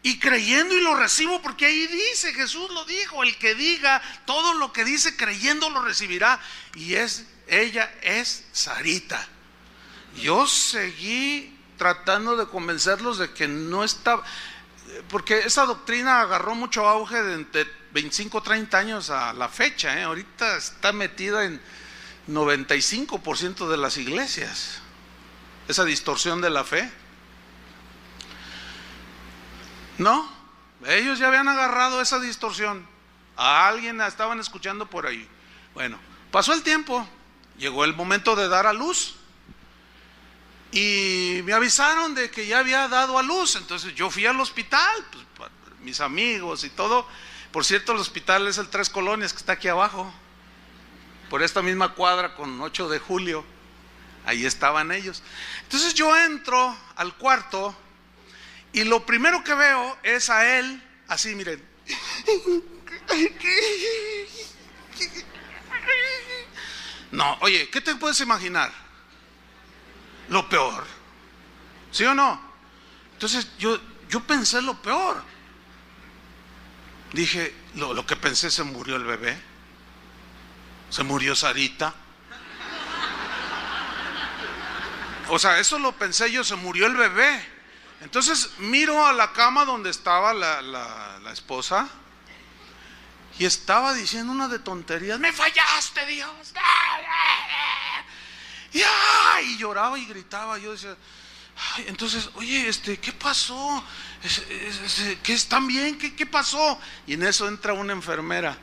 y creyendo, y lo recibo porque ahí dice, Jesús lo dijo: el que diga todo lo que dice creyendo lo recibirá. Y ella es Sarita. Yo seguí tratando de convencerlos de que no estaba, porque esa doctrina agarró mucho auge de 25, 30 años a la fecha. Ahorita está metida en 95% de las iglesias, esa distorsión de la fe. No, ellos ya habían agarrado esa distorsión. A alguien la estaban escuchando por ahí. Bueno, pasó el tiempo, llegó el momento de dar a luz y me avisaron de que ya había dado a luz. Entonces yo fui al hospital, pues, mis amigos y todo. Por cierto, el hospital es el 3 Colonias, que está aquí abajo, por esta misma cuadra con 8 de julio. Ahí estaban ellos. Entonces yo entro al cuarto y lo primero que veo es a él, así, miren. No, oye, ¿qué te puedes imaginar? Lo peor, ¿sí o no? Entonces yo pensé lo peor. Dije, lo que pensé: se murió el bebé, se murió Sarita. O sea, eso lo pensé yo, se murió el bebé. Entonces miro a la cama donde estaba la esposa, y estaba diciendo una de tonterías: me fallaste, Dios. Y lloraba y gritaba. Yo decía: entonces, oye, ¿qué pasó? ¿Qué están bien? ¿Qué pasó? Y en eso entra una enfermera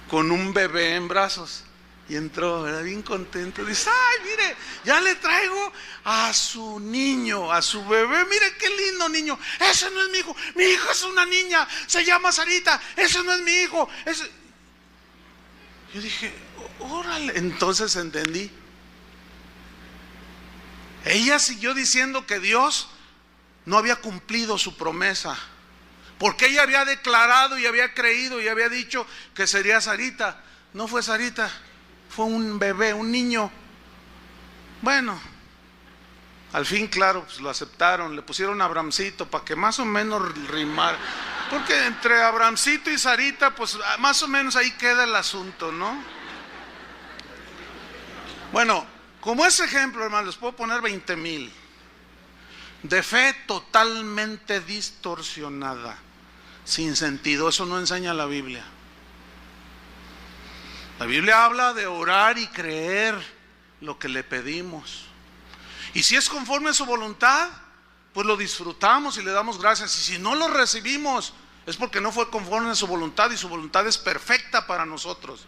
con un bebé en brazos. Y entró, ¿verdad?, bien contento. Dice: ay, mire, ya le traigo a su niño, a su bebé. Mire qué lindo niño. Ese no es mi hijo. Mi hijo es una niña, se llama Sarita. Ese no es mi hijo. Yo dije: órale. Entonces entendí. Ella siguió diciendo que Dios no había cumplido su promesa, porque ella había declarado y había creído y había dicho que sería Sarita. No fue Sarita, fue un bebé, un niño. Bueno, al fin, claro, pues lo aceptaron, le pusieron Abramcito para que más o menos rimara, porque entre Abramcito y Sarita, pues más o menos ahí queda el asunto, ¿no? Bueno, como ese ejemplo, hermano, les puedo poner 20,000 de fe totalmente distorsionada, sin sentido. Eso no enseña la Biblia. La Biblia habla de orar y creer lo que le pedimos, y si es conforme a su voluntad, pues lo disfrutamos y le damos gracias. Y si no lo recibimos, es porque no fue conforme a su voluntad, y su voluntad es perfecta para nosotros,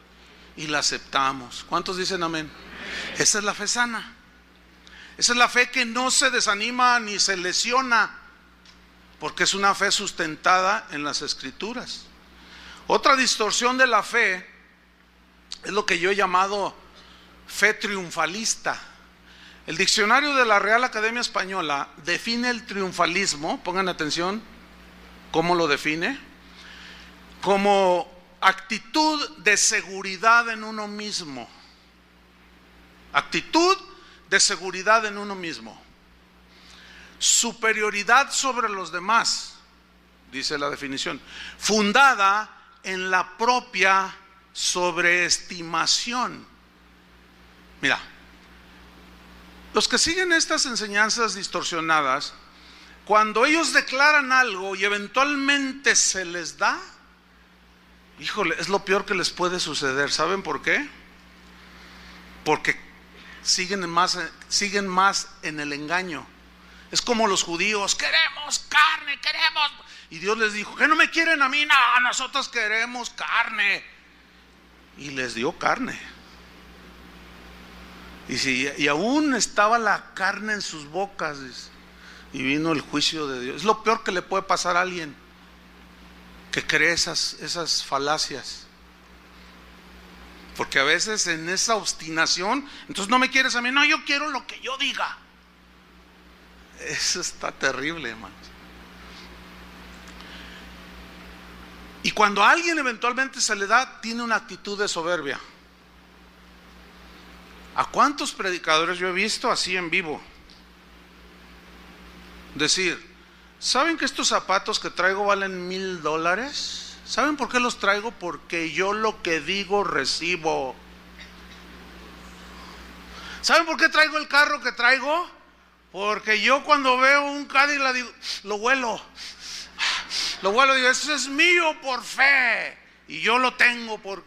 y la aceptamos. ¿Cuántos dicen amén? Esa es la fe sana. Esa es la fe que no se desanima ni se lesiona, porque es una fe sustentada en las Escrituras. Otra distorsión de la fe es lo que yo he llamado fe triunfalista. El diccionario de la Real Academia Española define el triunfalismo, pongan atención cómo lo define, como actitud de seguridad en uno mismo. Actitud de seguridad en uno mismo. Superioridad sobre los demás, dice la definición, fundada en la propia sobreestimación. Mira, los que siguen estas enseñanzas distorsionadas, cuando ellos declaran algo y eventualmente se les da, híjole, es lo peor que les puede suceder. ¿Saben por qué? Porque siguen más en el engaño. Es como los judíos: queremos carne, queremos. Y Dios les dijo: ¿que no me quieren a mí? No, nosotros queremos carne. Y les dio carne. Y aún estaba la carne en sus bocas, y vino el juicio de Dios. Es lo peor que le puede pasar a alguien que cree esas falacias, porque a veces en esa obstinación, entonces no me quieres a mí, no, yo quiero lo que yo diga. Eso está terrible, hermanos. Y cuando a alguien eventualmente se le da, tiene una actitud de soberbia. ¿A cuántos predicadores yo he visto así en vivo? Decir: ¿saben que estos zapatos que traigo valen $1,000? ¿Saben por qué los traigo? Porque yo lo que digo recibo. ¿Saben por qué traigo el carro que traigo? Porque yo cuando veo un Cadillac digo, lo huelo, digo, eso es mío por fe, y yo lo tengo por...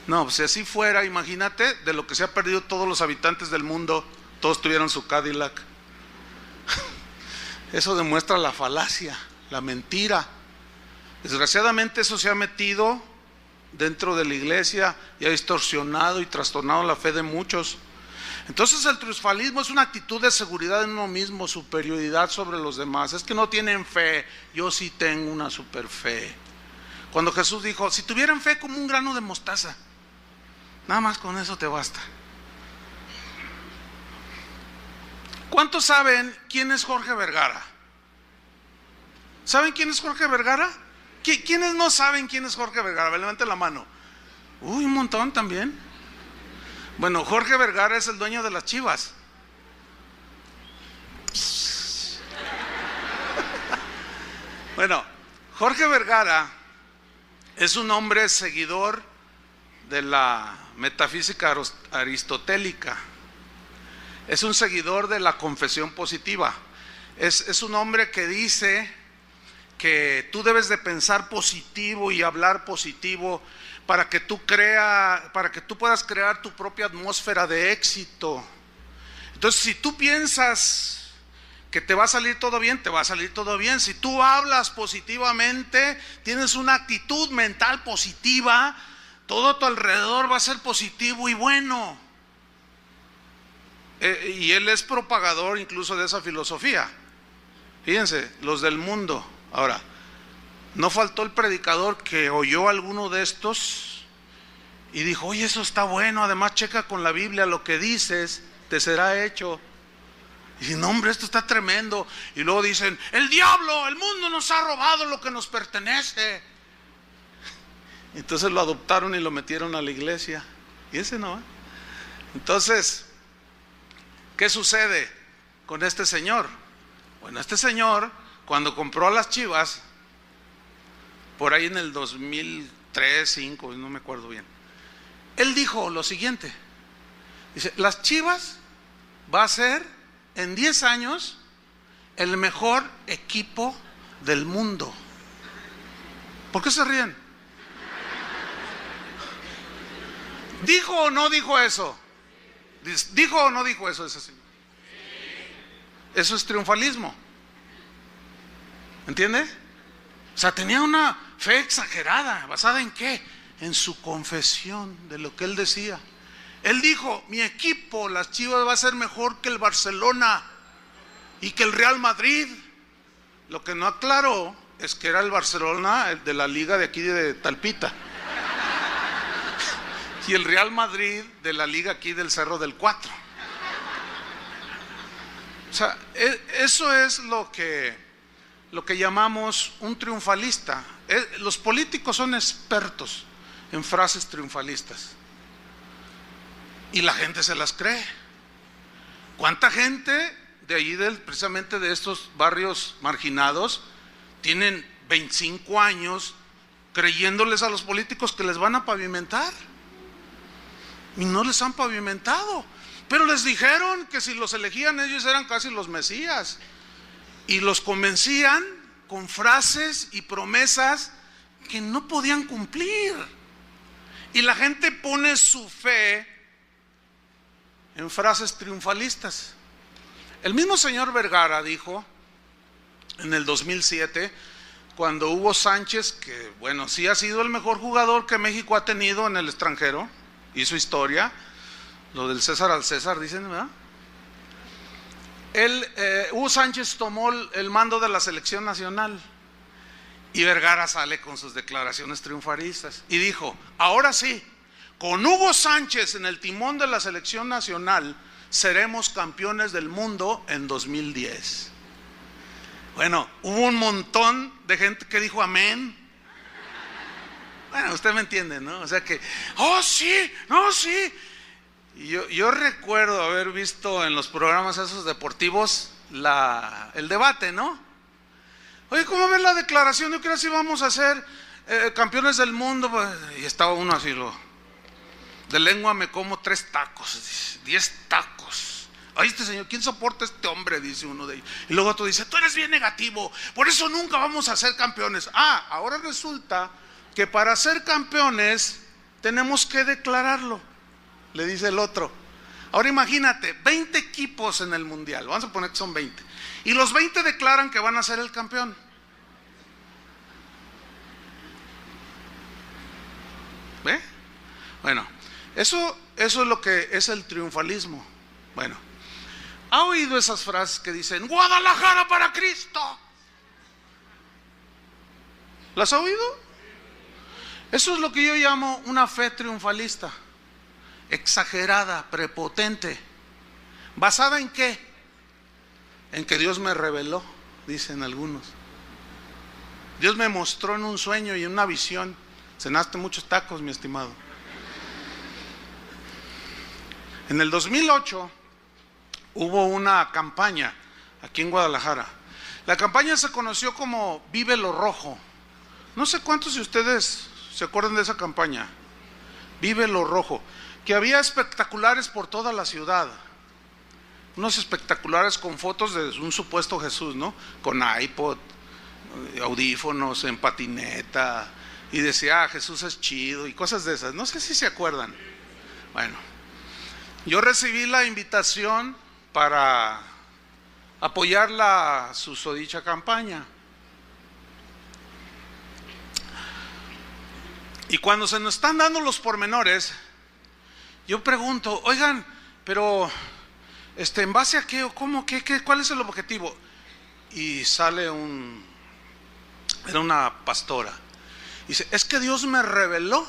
No, pues si así fuera, imagínate de lo que se ha perdido todos los habitantes del mundo, todos tuvieran su Cadillac. Eso demuestra la falacia, la mentira. Desgraciadamente eso se ha metido dentro de la iglesia y ha distorsionado y trastornado la fe de muchos. Entonces el triunfalismo es una actitud de seguridad en uno mismo, superioridad sobre los demás. Es que no tienen fe, yo sí tengo una super fe. Cuando Jesús dijo: si tuvieran fe como un grano de mostaza, nada más con eso te basta. ¿Cuántos saben quién es Jorge Vergara? ¿Saben quién es Jorge Vergara? ¿Quiénes no saben quién es Jorge Vergara? Levanten la mano. Uy, un montón también. Bueno, Jorge Vergara es el dueño de las Chivas. Bueno, Jorge Vergara es un hombre seguidor de la metafísica aristotélica. Es un seguidor de la confesión positiva. Es un hombre que dice que tú debes de pensar positivo y hablar positivo para que tú puedas crear tu propia atmósfera de éxito. Entonces, si tú piensas que te va a salir todo bien, te va a salir todo bien. Si tú hablas positivamente, tienes una actitud mental positiva, todo a tu alrededor va a ser positivo y bueno. Y él es propagador incluso de esa filosofía. Fíjense, los del mundo. Ahora, no faltó el predicador que oyó alguno de estos Y dijo, oye, eso está bueno, además checa con la Biblia lo que dices, te será hecho. Y dice, no hombre, esto está tremendo. Y luego dicen, el diablo, el mundo nos ha robado lo que nos pertenece. Entonces lo adoptaron y lo metieron a la iglesia. Y ese no. Entonces, ¿qué sucede con este señor? Bueno, este señor, cuando compró a las Chivas, por ahí en el 2003, 2005, no me acuerdo bien, él dijo lo siguiente, dice, las Chivas va a ser en 10 años el mejor equipo del mundo. ¿Por qué se ríen? ¿Dijo o no dijo eso? ¿Dijo o no dijo eso ese señor? Eso es triunfalismo. ¿Entiende? O sea, tenía una fe exagerada. ¿Basada en qué? En su confesión de lo que él decía. Él dijo, mi equipo, las Chivas, va a ser mejor que el Barcelona y que el Real Madrid. Lo que no aclaró es que era el Barcelona, el de la liga de aquí de Talpita, y el Real Madrid de la liga aquí del Cerro del Cuatro. O sea, eso es lo que llamamos un triunfalista. Los políticos son expertos en frases triunfalistas y la gente se las cree. ¿Cuánta gente de allí, precisamente de estos barrios marginados, tienen 25 años creyéndoles a los políticos que les van a pavimentar? Y no les han pavimentado, pero les dijeron que si los elegían ellos eran casi los mesías, y los convencían con frases y promesas que no podían cumplir. Y la gente pone su fe en frases triunfalistas. El mismo señor Vergara dijo en el 2007, cuando Hugo Sánchez, que bueno, sí ha sido el mejor jugador que México ha tenido en el extranjero, hizo historia, lo del César al César, dicen, ¿verdad? Hugo Sánchez tomó el mando de la selección nacional y Vergara sale con sus declaraciones triunfalistas y dijo, ahora sí, con Hugo Sánchez en el timón de la selección nacional seremos campeones del mundo en 2010. Bueno, hubo un montón de gente que dijo amén. Bueno, usted me entiende, ¿no? O sea que, oh sí, no, sí. Y yo recuerdo haber visto en los programas esos deportivos el debate, ¿no? Oye, ¿cómo ves la declaración? Yo creo que sí vamos a ser campeones del mundo. Y estaba uno así, de lengua me como 3 tacos, 10 tacos. Ay, este señor, ¿quién soporta a este hombre? Dice uno de ellos. Y luego otro dice, tú eres bien negativo, por eso nunca vamos a ser campeones. Ahora resulta que para ser campeones tenemos que declararlo, le dice el otro. Ahora imagínate, 20 equipos en el mundial, vamos a poner que son 20, y los 20 declaran que van a ser el campeón. ¿Ve? Bueno, eso es lo que es el triunfalismo. Bueno, ¿ha oído esas frases que dicen Guadalajara para Cristo? ¿Las ha oído? Eso es lo que yo llamo una fe triunfalista, exagerada, prepotente. ¿Basada en qué? En que Dios me reveló, dicen algunos. Dios me mostró en un sueño y en una visión. Cenaste muchos tacos, mi estimado. En el 2008 hubo una campaña aquí en Guadalajara. La campaña se conoció como Vive lo Rojo. No sé cuántos de ustedes se acuerdan de esa campaña, Vive lo Rojo, que había espectaculares por toda la ciudad, unos espectaculares con fotos de un supuesto Jesús, ¿no? Con iPod, audífonos, en patineta, y decía, Jesús es chido, y cosas de esas, no sé si se acuerdan. Bueno, yo recibí la invitación para apoyar la susodicha campaña. Y cuando se nos están dando los pormenores, yo pregunto, oigan, pero ¿en base a qué o cómo, cuál es el objetivo? Y sale era una pastora. Dice, es que Dios me reveló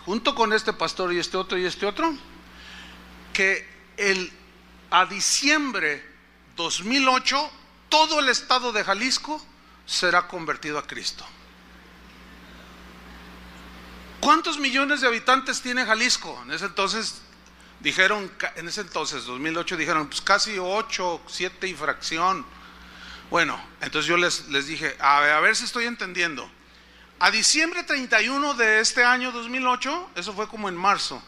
junto con este pastor y este otro, que a diciembre 2008 todo el estado de Jalisco será convertido a Cristo. ¿Cuántos millones de habitantes tiene Jalisco? En ese entonces dijeron, 2008 dijeron, pues casi 8, 7 y fracción. Bueno, entonces yo les dije, a ver si estoy entendiendo. A diciembre 31 de este año 2008, eso fue como en marzo,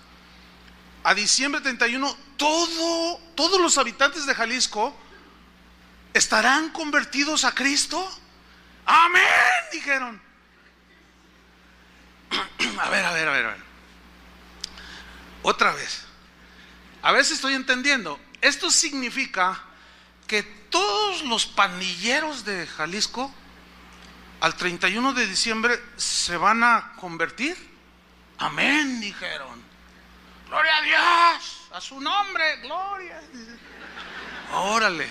a diciembre 31, todos los habitantes de Jalisco estarán convertidos a Cristo. ¡Amén!, dijeron. A ver. Otra vez. A ver si estoy entendiendo. Esto significa que todos los pandilleros de Jalisco al 31 de diciembre se van a convertir. Amén, dijeron. Gloria a Dios, a su nombre, gloria. Órale.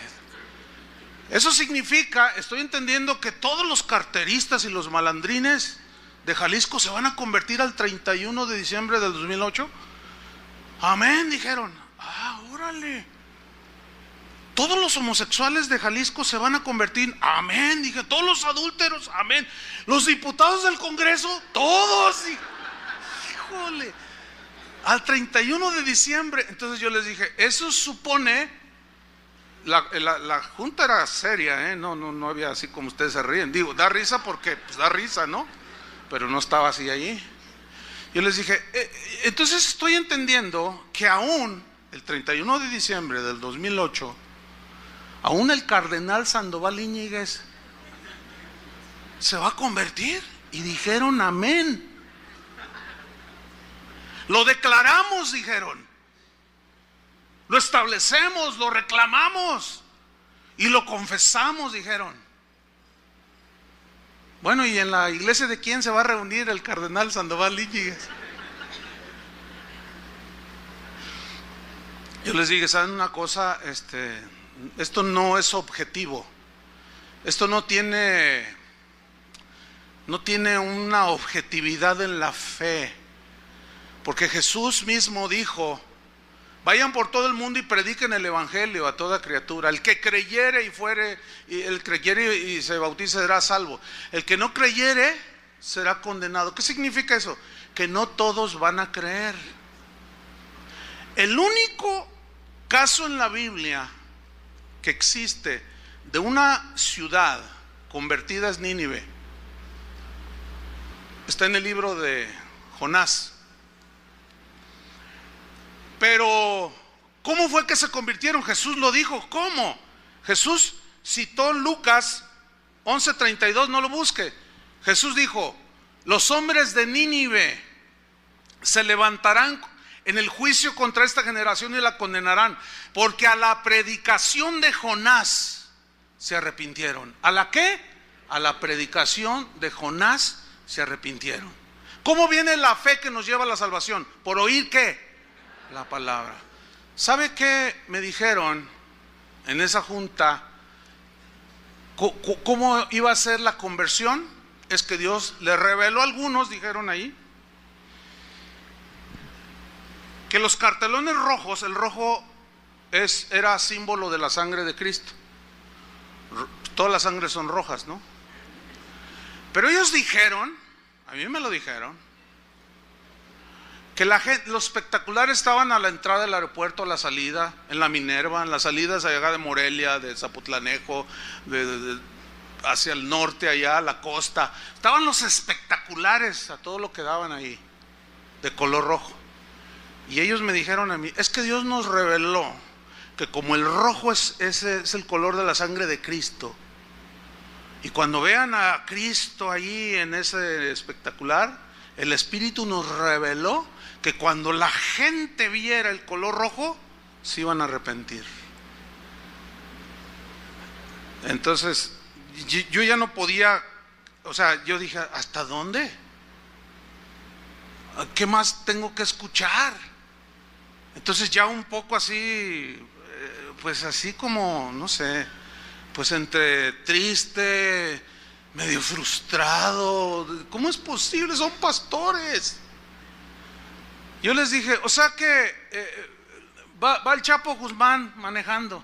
Eso significa, estoy entendiendo, que todos los carteristas y los malandrines de Jalisco se van a convertir al 31 de diciembre del 2008. Amén, dijeron. Órale. Todos los homosexuales de Jalisco se van a convertir. Amén, dije. Todos los adúlteros, amén. Los diputados del Congreso, todos. Híjole. Al 31 de diciembre. Entonces yo les dije, eso supone, la junta era seria, no había así como ustedes se ríen. Digo, da risa porque pues da risa, ¿no? Pero no estaba así allí. Yo les dije, entonces estoy entendiendo que aún el 31 de diciembre del 2008, aún el cardenal Sandoval Íñiguez se va a convertir. Y dijeron amén. Lo declaramos, dijeron. Lo establecemos, lo reclamamos y lo confesamos, dijeron. Bueno, ¿y en la iglesia de quién se va a reunir el cardenal Sandoval Íñiguez? Yo les dije, ¿saben una cosa? Esto no es objetivo. Esto no tiene una objetividad en la fe. Porque Jesús mismo dijo, vayan por todo el mundo y prediquen el evangelio a toda criatura. El que creyere y se bautice será salvo. El que no creyere será condenado. ¿Qué significa eso? Que no todos van a creer. El único caso en la Biblia que existe de una ciudad convertida es Nínive. Está en el libro de Jonás. Pero ¿cómo fue que se convirtieron? Jesús lo dijo. ¿Cómo? Jesús citó Lucas 11:32, no lo busque. Jesús dijo, los hombres de Nínive se levantarán en el juicio contra esta generación y la condenarán, porque a la predicación de Jonás se arrepintieron. ¿A la qué? A la predicación de Jonás se arrepintieron. ¿Cómo viene la fe que nos lleva a la salvación? ¿Por oír qué? La palabra. ¿Sabe qué me dijeron en esa junta? ¿Cómo iba a ser la conversión? Es que Dios le reveló a algunos, dijeron ahí, que los cartelones rojos, el rojo era símbolo de la sangre de Cristo. Todas las sangres son rojas, ¿no? Pero ellos dijeron, a mí me lo dijeron, que los espectaculares estaban a la entrada del aeropuerto, a la salida, en la Minerva, en las salidas allá de Morelia, de Zapotlanejo, hacia el norte, allá a la costa. Estaban los espectaculares a todo lo que daban ahí, de color rojo. Y ellos me dijeron a mí, es que Dios nos reveló que como el rojo es el color de la sangre de Cristo, y cuando vean a Cristo ahí en ese espectacular, el Espíritu nos reveló que cuando la gente viera el color rojo, se iban a arrepentir. Entonces, yo ya no podía, yo dije, ¿hasta dónde? ¿Qué más tengo que escuchar? Entonces ya un poco así, pues así como, no sé, pues entre triste, medio frustrado. ¿Cómo es posible? Son pastores. Yo les dije, o sea que va el Chapo Guzmán manejando,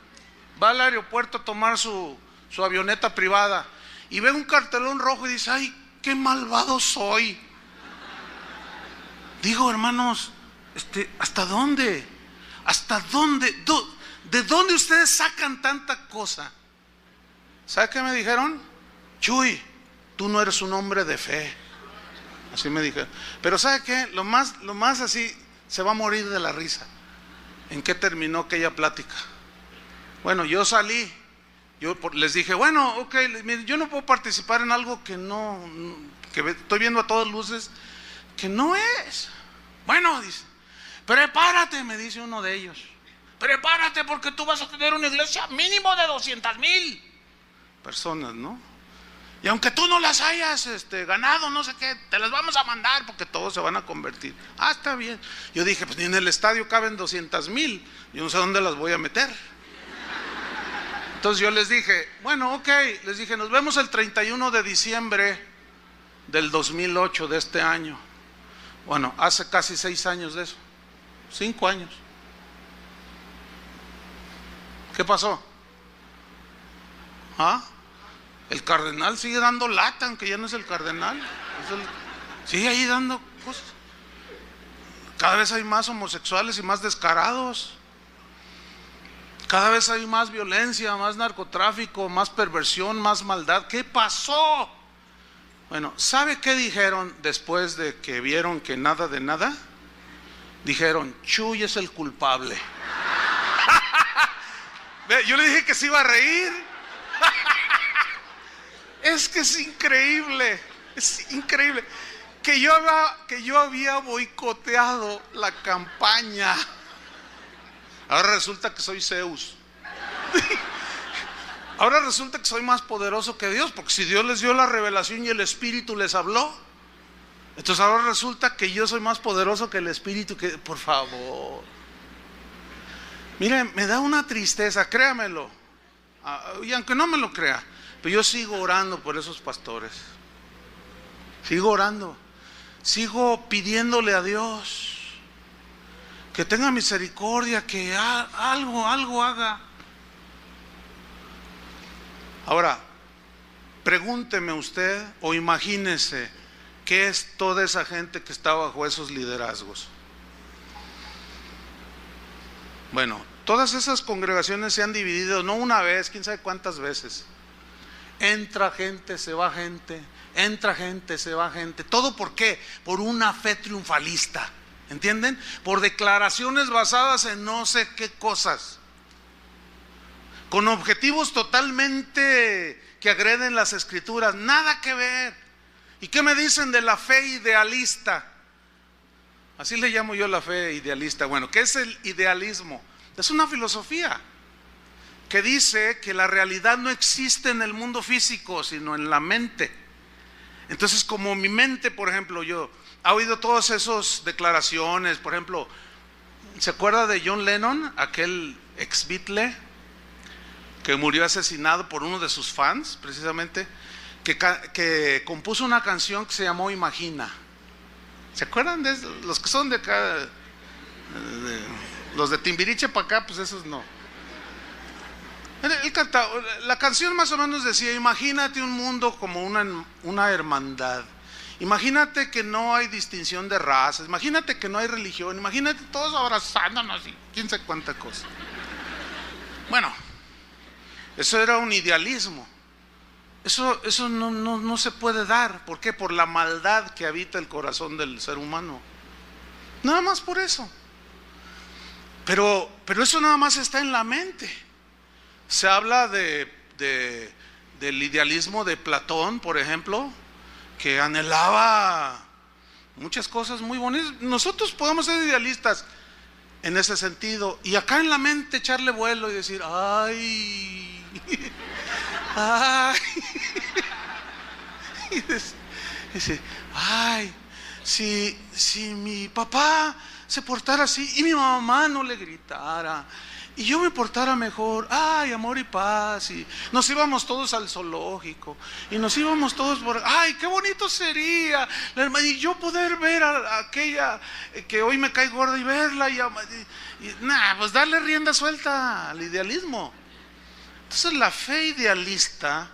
va al aeropuerto a tomar su avioneta privada y ve un cartelón rojo y dice, ay, qué malvado soy. Digo, hermanos, ¿hasta dónde? ¿Hasta dónde? ¿De dónde ustedes sacan tanta cosa? ¿Sabe qué me dijeron? Chuy, tú no eres un hombre de fe. Así me dijeron. Pero ¿sabe qué? Lo más así, se va a morir de la risa. ¿En qué terminó aquella plática? Bueno, yo salí. Yo les dije, bueno, ok, miren, yo no puedo participar en algo que estoy viendo a todas luces que no es. Bueno, dice, prepárate, me dice uno de ellos. Prepárate porque tú vas a tener una iglesia mínimo de 200,000 personas, ¿no? Y aunque tú no las hayas ganado, no sé qué, te las vamos a mandar porque todos se van a convertir. Ah, está bien. Yo dije, pues ni en el estadio caben 200,000. Yo no sé dónde las voy a meter. Entonces yo les dije, bueno, ok, les dije, nos vemos el 31 de diciembre del 2008 de este año. Bueno, hace casi 6 años de eso, 5 años. ¿Qué pasó? ¿Ah? El cardenal sigue dando lata, aunque ya no es el cardenal. Sigue ahí dando cosas. Cada vez hay más homosexuales y más descarados. Cada vez hay más violencia, más narcotráfico, más perversión, más maldad. ¿Qué pasó? Bueno, ¿sabe qué dijeron después de que vieron que nada de nada? Dijeron, Chuy es el culpable. Yo le dije que se iba a reír. Es que es increíble que yo había boicoteado la campaña. Ahora resulta que soy Zeus. Ahora resulta que soy más poderoso que Dios, porque si Dios les dio la revelación y el Espíritu les habló, entonces ahora resulta que yo soy más poderoso que el Espíritu. Por favor, miren, me da una tristeza, créamelo, y aunque no me lo crea, pero yo sigo orando por esos pastores. Sigo orando, sigo pidiéndole a Dios que tenga misericordia, que algo haga. Ahora, pregúnteme usted o imagínese qué es toda esa gente que está bajo esos liderazgos. Bueno, todas esas congregaciones se han dividido no una vez, quién sabe cuántas veces. Entra gente, se va gente, entra gente, se va gente. ¿Todo por qué? Por una fe triunfalista, ¿entienden? Por declaraciones basadas en no sé qué cosas, con objetivos totalmente que agreden las escrituras, nada que ver. ¿Y qué me dicen de la fe idealista? Así le llamo yo la fe idealista. Bueno, ¿qué es el idealismo? Es una filosofía que dice que la realidad no existe en el mundo físico, sino en la mente. Entonces, como mi mente, por ejemplo, yo he oído todas esas declaraciones. Por ejemplo, ¿se acuerda de John Lennon, aquel ex Beatle que murió asesinado por uno de sus fans, precisamente, que compuso una canción que se llamó Imagina? ¿Se acuerdan de eso? Los que son de acá, los de Timbiriche para acá, pues esos no. Él cantaba, la canción más o menos decía, imagínate un mundo como una hermandad. Imagínate que no hay distinción de razas, imagínate que no hay religión, imagínate todos abrazándonos y quién sabe cuánta cosa. Bueno, eso era un idealismo. Eso no se puede dar. ¿Por qué? Por la maldad que habita el corazón del ser humano. Nada más por eso. Pero eso nada más está en la mente. Se habla del idealismo de Platón, por ejemplo, que anhelaba muchas cosas muy bonitas. Nosotros podemos ser idealistas en ese sentido, y acá en la mente echarle vuelo y decir, ay, ay, y dice, ay, si mi papá se portara así y mi mamá no le gritara y yo me portara mejor, ay, amor y paz, y nos íbamos todos al zoológico, y nos íbamos todos por, ay, qué bonito sería, y yo poder ver a aquella que hoy me cae gorda y verla, y pues darle rienda suelta al idealismo. Entonces la fe idealista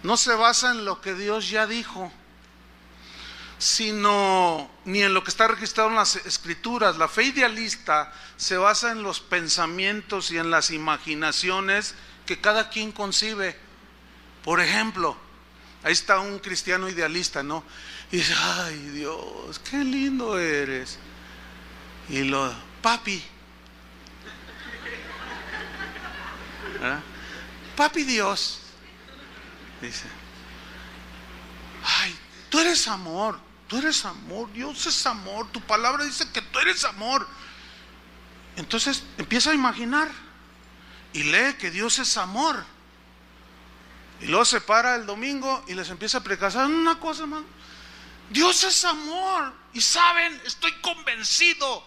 no se basa en lo que Dios ya dijo, sino ni en lo que está registrado en las escrituras. La fe idealista se basa en los pensamientos y en las imaginaciones que cada quien concibe. Por ejemplo, ahí está un cristiano idealista, ¿no? Y dice, ay Dios, qué lindo eres. Y papi, ¿verdad? Papi Dios, dice, ay, tú eres amor, Dios es amor, tu palabra dice que tú eres amor. Entonces empieza a imaginar y lee que Dios es amor. Y luego se para el domingo y les empieza a predicar, ¿saben una cosa, hermano? Dios es amor. Y saben, estoy convencido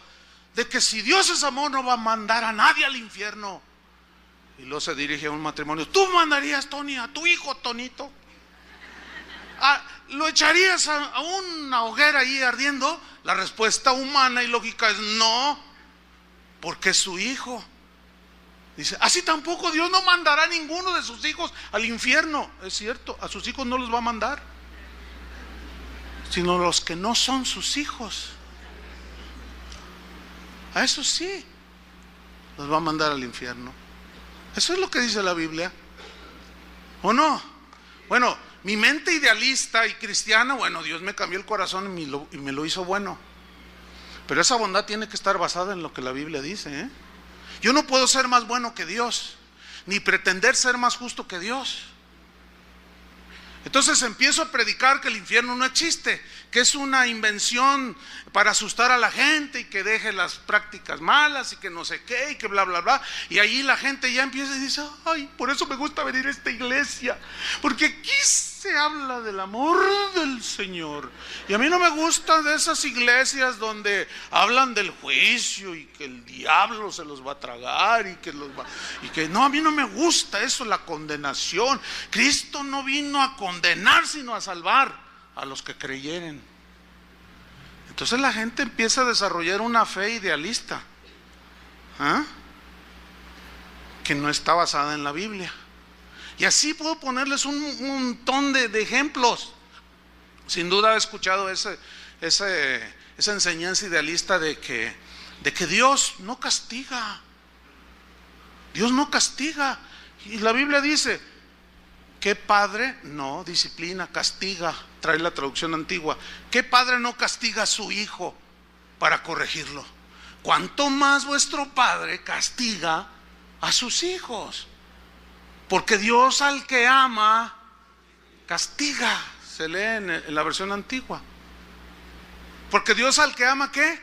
de que si Dios es amor no va a mandar a nadie al infierno. Y luego se dirige a un matrimonio, ¿tú mandarías, Tony, a tu hijo Tonito? ¿Lo echarías a una hoguera ahí ardiendo? La respuesta humana y lógica es no, porque es su hijo. Dice, así tampoco Dios no mandará a ninguno de sus hijos al infierno. Es cierto, a sus hijos no los va a mandar, sino los que no son sus hijos. A esos sí los va a mandar al infierno. Eso es lo que dice la Biblia, ¿o no? Bueno, mi mente idealista y cristiana, bueno, Dios me cambió el corazón y me lo hizo bueno. Pero esa bondad tiene que estar basada en lo que la Biblia dice, ¿eh? Yo no puedo ser más bueno que Dios, ni pretender ser más justo que Dios. Entonces empiezo a predicar que el infierno no existe, que es una invención para asustar a la gente y que deje las prácticas malas y que no sé qué y que bla bla bla. Y ahí la gente ya empieza y dice, ay, por eso me gusta venir a esta iglesia, porque aquí se habla del amor del Señor. Y a mí no me gustan de esas iglesias donde hablan del juicio y que el diablo se los va a tragar y que no, a mí no me gusta eso, la condenación. Cristo no vino a condenar sino a salvar a los que creyeren. Entonces la gente empieza a desarrollar una fe idealista, que no está basada en la Biblia. Y así puedo ponerles un montón de ejemplos. Sin duda he escuchado esa enseñanza idealista de que Dios no castiga. Dios no castiga. Y la Biblia dice, ¿qué padre no disciplina, castiga? Trae la traducción antigua. ¿Qué padre no castiga a su hijo para corregirlo? ¿Cuánto más vuestro Padre castiga a sus hijos? Porque Dios al que ama castiga. Se lee en la versión antigua. Porque Dios al que ama, ¿qué?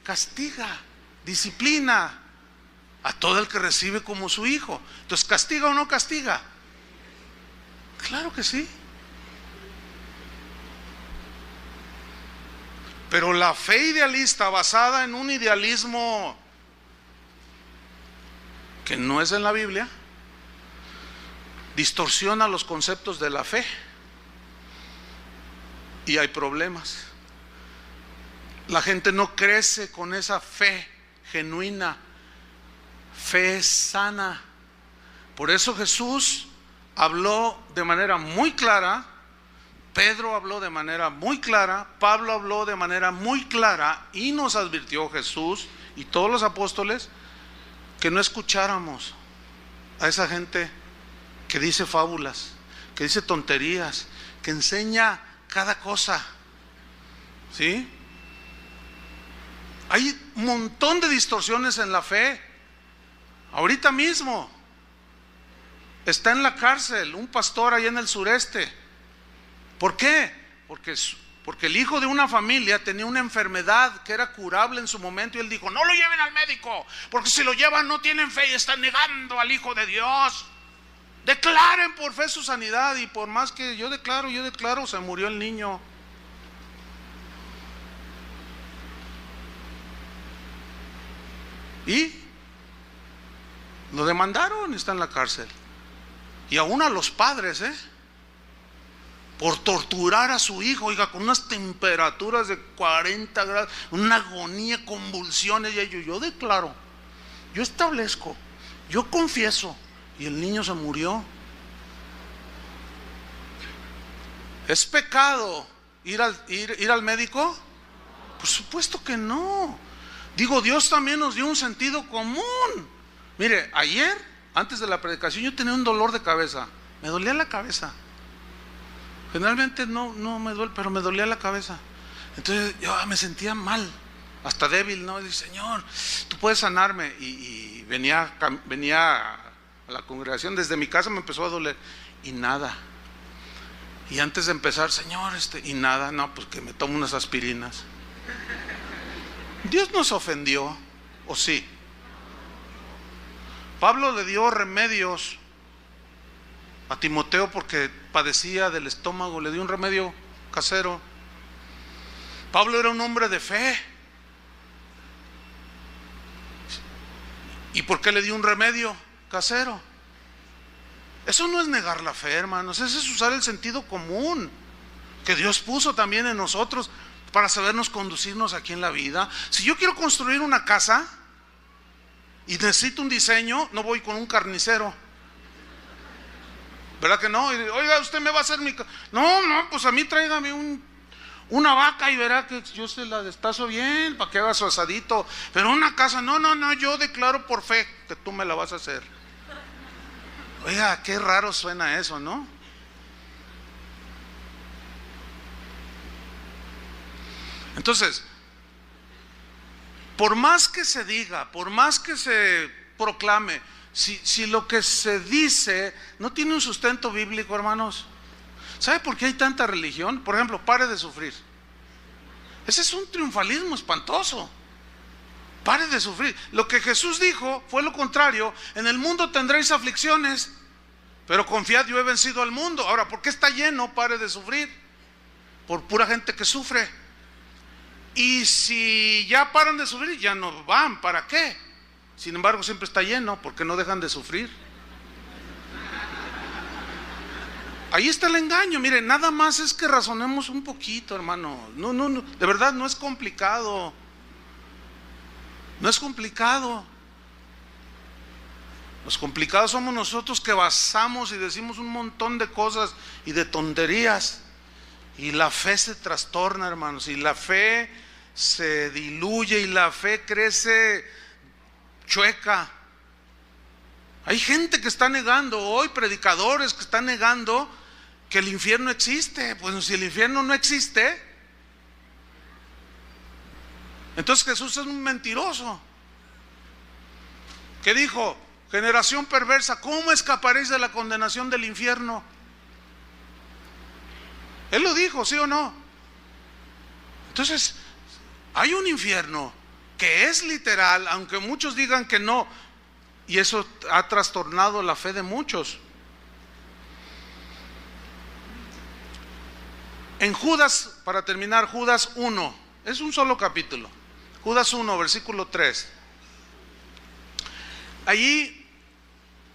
Castiga, disciplina a todo el que recibe como su hijo. Entonces, ¿castiga o no castiga? Claro que sí. Pero la fe idealista basada en un idealismo que no es en la Biblia distorsiona los conceptos de la fe y hay problemas. La gente no crece con esa fe genuina, fe sana. Por eso Jesús habló de manera muy clara, Pedro habló de manera muy clara, Pablo habló de manera muy clara y nos advirtió Jesús y todos los apóstoles que no escucháramos a esa gente que dice fábulas, que dice tonterías, que enseña cada cosa, ¿sí? Hay un montón de distorsiones en la fe. Ahorita mismo está en la cárcel un pastor allá en el sureste. ¿Por qué? Porque el hijo de una familia tenía una enfermedad que era curable en su momento y él dijo, no lo lleven al médico, porque si lo llevan no tienen fe y están negando al Hijo de Dios. Declaren por fe su sanidad. Y por más que yo declaro, se murió el niño. ¿Y Lo demandaron y está en la cárcel. Y aún a los padres, por torturar a su hijo, oiga, con unas temperaturas de 40 grados, una agonía, convulsiones. Y yo declaro, yo establezco, yo confieso, y el niño se murió. ¿Es pecado ir al médico? Por supuesto que no. Digo, Dios también nos dio un sentido común. Mire, ayer, antes de la predicación, yo tenía un dolor de cabeza. Me dolía la cabeza. Generalmente no me duele, pero me dolía la cabeza. Entonces yo me sentía mal, hasta débil, ¿no? Y dije, Señor, tú puedes sanarme. Y venía a la congregación, desde mi casa me empezó a doler. Y nada. Y antes de empezar, Señor, y nada, no, pues que me tomo unas aspirinas. Dios nos ofendió, ¿o sí? Pablo le dio remedios a Timoteo porque padecía del estómago, le dio un remedio casero. Pablo era un hombre de fe. ¿Y por qué le dio un remedio casero? Eso no es negar la fe, hermanos, eso es usar el sentido común que Dios puso también en nosotros para sabernos conducirnos aquí en la vida. Si yo quiero construir una casa y necesito un diseño, no voy con un carnicero, ¿verdad que no? Oiga, usted me va a hacer mi casa. No, pues a mí tráigame una vaca y verá que yo se la destazo bien para que haga su asadito. Pero una casa, no, yo declaro por fe que tú me la vas a hacer. Oiga, qué raro suena eso, ¿no? Entonces, por más que se diga, por más que se proclame, si lo que se dice no tiene un sustento bíblico, hermanos, ¿sabe por qué hay tanta religión? Por ejemplo, pare de sufrir. Ese es un triunfalismo espantoso. Pare de sufrir. Lo que Jesús dijo fue lo contrario. En el mundo tendréis aflicciones, pero confiad, yo he vencido al mundo. Ahora, ¿por qué está lleno? Pare de sufrir. Por pura gente que sufre. Y si ya paran de sufrir, ya no van. ¿Para qué? Sin embargo, siempre está lleno porque no dejan de sufrir. Ahí está el engaño. Mire, nada más es que razonemos un poquito, hermano. No, de verdad no es complicado. No es complicado. Los complicados somos nosotros que basamos y decimos un montón de cosas y de tonterías. Y la fe se trastorna, hermanos. Y la fe se diluye y la fe crece chueca. Hay gente que está negando hoy, predicadores que están negando que el infierno existe. Pues si el infierno no existe, entonces Jesús es un mentiroso. ¿Qué dijo? Generación perversa, ¿cómo escaparéis de la condenación del infierno? Él lo dijo, ¿sí o no? Entonces, hay un infierno que es literal, aunque muchos digan que no, y eso ha trastornado la fe de muchos. En Judas, para terminar, Judas 1, es un solo capítulo. Judas 1, versículo 3. Allí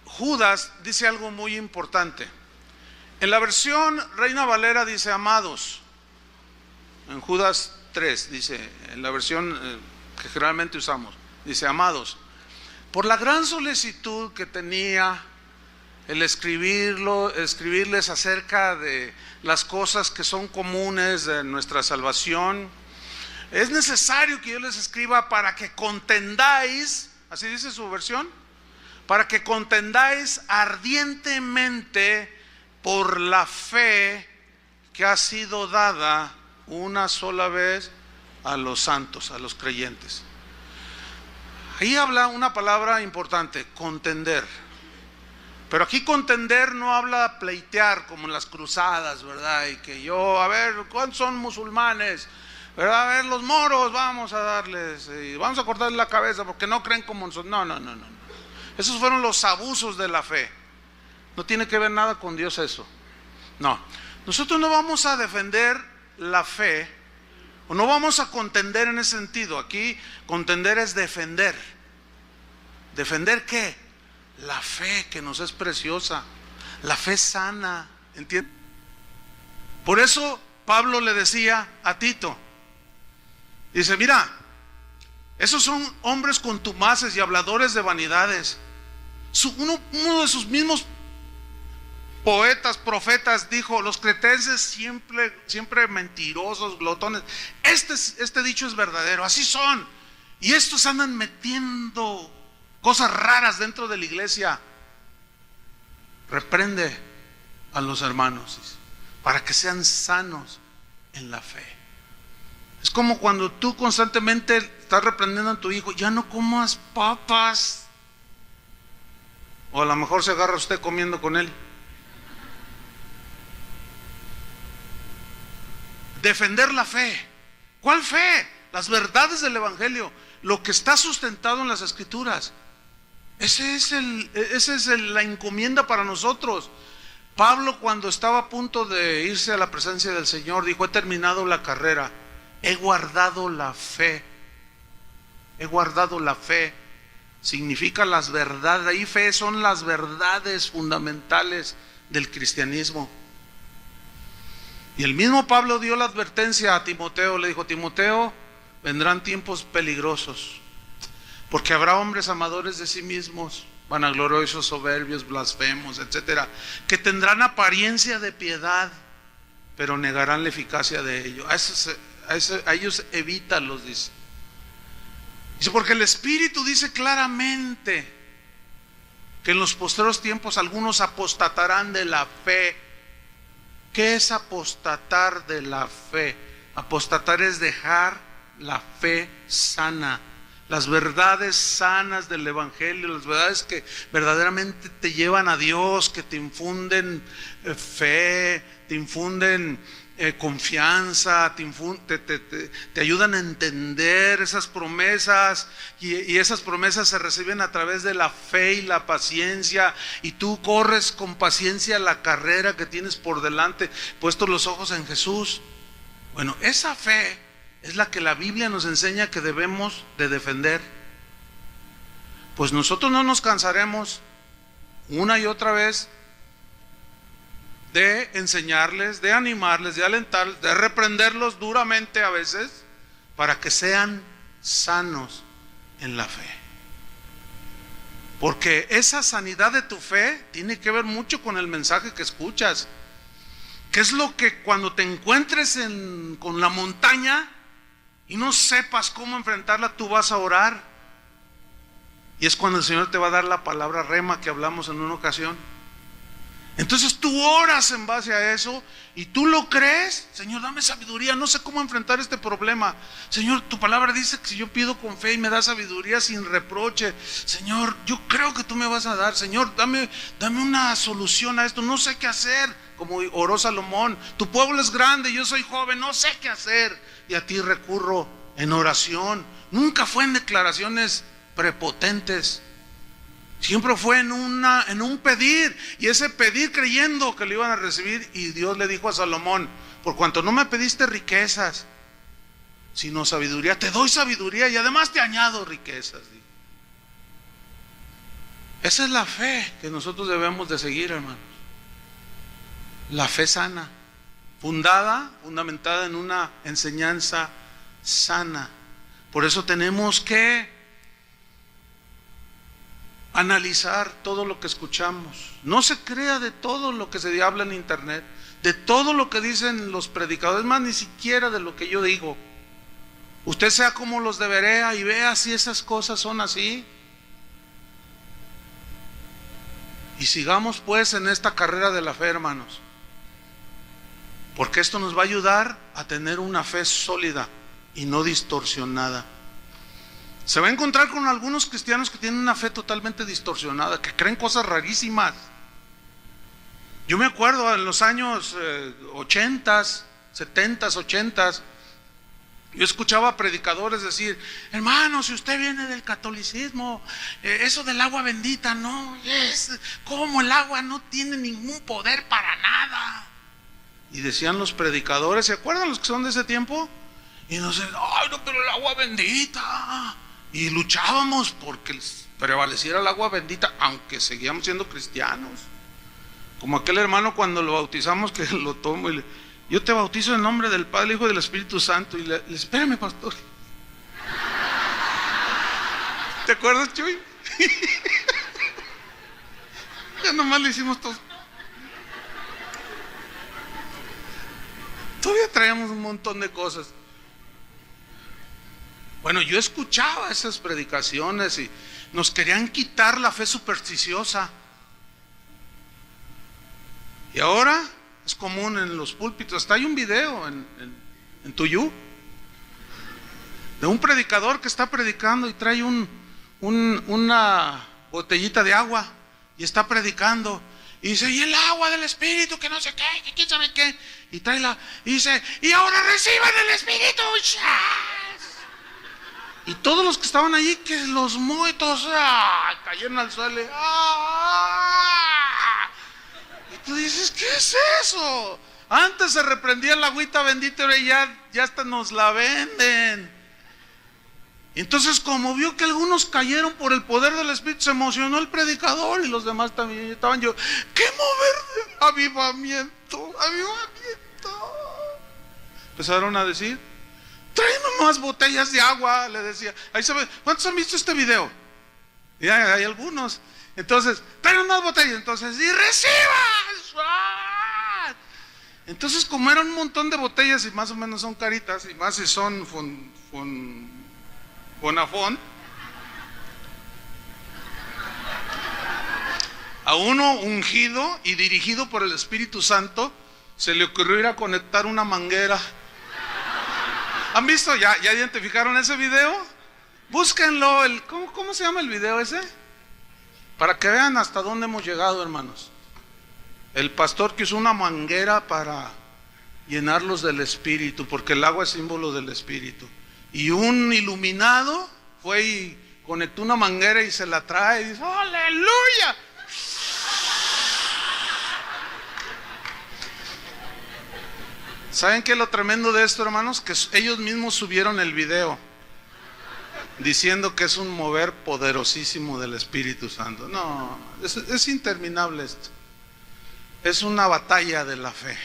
Judas dice algo muy importante. En la versión Reina Valera dice amados. En Judas 3 dice, en la versión que generalmente usamos, dice amados. Por la gran solicitud que tenía el escribirles acerca de las cosas que son comunes de nuestra salvación, es necesario que yo les escriba para que contendáis, así dice su versión, para que contendáis ardientemente por la fe que ha sido dada una sola vez a los santos, a los creyentes. Ahí habla una palabra importante, contender. Pero aquí contender no habla pleitear como en las cruzadas, ¿verdad? Y que yo, a ver, ¿cuántos son musulmanes? ¿Verdad? A ver, los moros, vamos a darles, y vamos a cortarles la cabeza porque no creen como nosotros. No. Esos fueron los abusos de la fe. No tiene que ver nada con Dios eso. No, nosotros no vamos a defender la fe, o no vamos a contender en ese sentido. Aquí contender es defender. ¿Defender qué? la fe que nos es preciosa, la fe sana, ¿entiendes? Por eso Pablo le decía a Tito, dice, mira, esos son hombres contumaces y habladores de vanidades. Uno de sus mismos poetas, profetas dijo, los cretenses siempre mentirosos, glotones. Este dicho es verdadero, así son. Y estos andan metiendo cosas raras dentro de la iglesia. Reprende a los hermanos para que sean sanos en la fe. Es como cuando tú constantemente estás reprendiendo a tu hijo, ya no comas papas. O a lo mejor se agarra usted comiendo con él. Defender la fe. ¿Cuál fe? Las verdades del evangelio, lo que está sustentado en las escrituras. Esa es la encomienda para nosotros. Pablo, cuando estaba a punto de irse a la presencia del Señor, dijo, he terminado la carrera, he guardado la fe. He guardado la fe. Significa las verdades. Ahí fe son las verdades fundamentales del cristianismo. Y el mismo Pablo dio la advertencia a Timoteo, le dijo, Timoteo, vendrán tiempos peligrosos, porque habrá hombres amadores de sí mismos, vanagloriosos, soberbios, blasfemos, etcétera, que tendrán apariencia de piedad, pero negarán la eficacia de ello. A ellos evítalos, dice. Dice, porque el Espíritu dice claramente que en los postreros tiempos algunos apostatarán de la fe. ¿Qué es apostatar de la fe? Apostatar es dejar la fe sana, las verdades sanas del evangelio, las verdades que verdaderamente te llevan a Dios, que te infunden fe, te infunden confianza, te ayudan a entender esas promesas, y esas promesas se reciben a través de la fe y la paciencia, y tú corres con paciencia la carrera que tienes por delante, puestos los ojos en Jesús. Bueno, esa fe es la que la Biblia nos enseña que debemos de defender. Pues nosotros no nos cansaremos una y otra vez de enseñarles, de animarles, de alentarles, de reprenderlos duramente a veces, para que sean sanos en la fe. Porque esa sanidad de tu fe tiene que ver mucho con el mensaje que escuchas. ¿Qué es lo que cuando te encuentres con la montaña y no sepas cómo enfrentarla, tú vas a orar? Y es cuando el Señor te va a dar la palabra rema que hablamos en una ocasión. Entonces tú oras en base a eso y tú lo crees. Señor, dame sabiduría, no sé cómo enfrentar este problema. Señor, tu palabra dice que si yo pido con fe y me da sabiduría sin reproche, Señor, yo creo que tú me vas a dar. Señor, dame una solución a esto, no sé qué hacer. Como oró Salomón, tu pueblo es grande, yo soy joven, no sé qué hacer. Y a ti recurro en oración. Nunca fue en declaraciones prepotentes. Siempre fue en un pedir, y ese pedir creyendo que lo iban a recibir. Y Dios le dijo a Salomón, por cuanto no me pediste riquezas, sino sabiduría, te doy sabiduría y además te añado riquezas. Esa es la fe que nosotros debemos de seguir, hermanos. La fe sana, fundamentada en una enseñanza sana. Por eso tenemos que analizar todo lo que escuchamos. No se crea de todo lo que se habla en internet, de todo lo que dicen los predicadores, más ni siquiera de lo que yo digo. Usted sea como los de Berea y vea si esas cosas son así. Y sigamos pues en esta carrera de la fe, hermanos, porque esto nos va a ayudar a tener una fe sólida y no distorsionada. Se va a encontrar con algunos cristianos que tienen una fe totalmente distorsionada, que creen cosas rarísimas. Yo me acuerdo en los años 80s, 70s, 80s, yo escuchaba a predicadores decir, hermano, si usted viene del catolicismo, eso del agua bendita, no, ¿cómo el agua no tiene ningún poder para nada? Y decían los predicadores, ¿se acuerdan los que son de ese tiempo? Y nos decían, ay no, pero el agua bendita. Y luchábamos porque prevaleciera el agua bendita, aunque seguíamos siendo cristianos. Como aquel hermano cuando lo bautizamos, que lo tomo y yo te bautizo en el nombre del Padre, el Hijo y del Espíritu Santo. Y le espérame, pastor. ¿Te acuerdas, Chuy? Ya nomás le hicimos todo. Todavía traíamos un montón de cosas. Bueno, yo escuchaba esas predicaciones y nos querían quitar la fe supersticiosa. Y ahora es común en los púlpitos. Hasta hay un video en Tuyú de un predicador que está predicando y trae una botellita de agua y está predicando. Y dice, y el agua del Espíritu, que no sé qué, que quién sabe qué. Y trae y dice, y ahora reciban el Espíritu. Y todos los que estaban allí, que los muertos cayeron al suelo. Y tú dices, ¿qué es eso? Antes se reprendía la agüita bendita, ahora ya hasta nos la venden. Entonces, como vio que algunos cayeron por el poder del Espíritu, se emocionó el predicador y los demás también estaban. ¿Qué mover? Avivamiento. Empezaron a decir, tráeme más botellas de agua, le decía. Ahí se ve, ¿cuántos han visto este video? Ya hay algunos. Entonces, tráeme más botellas. Entonces, y reciban. Entonces, como eran un montón de botellas y más o menos son caritas, y más si son Bonafón, a uno ungido y dirigido por el Espíritu Santo se le ocurrió ir a conectar una manguera. ¿Han visto? ¿Ya identificaron ese video? Búsquenlo. ¿Cómo se llama el video ese? Para que vean hasta dónde hemos llegado, hermanos. El pastor que usó una manguera para llenarlos del Espíritu, porque el agua es símbolo del Espíritu. Y un iluminado fue y conectó una manguera y se la trae y dice, ¡aleluya! ¿Saben qué es lo tremendo de esto, hermanos? Que ellos mismos subieron el video diciendo que es un mover poderosísimo del Espíritu Santo. No, es interminable esto. Es una batalla de la fe.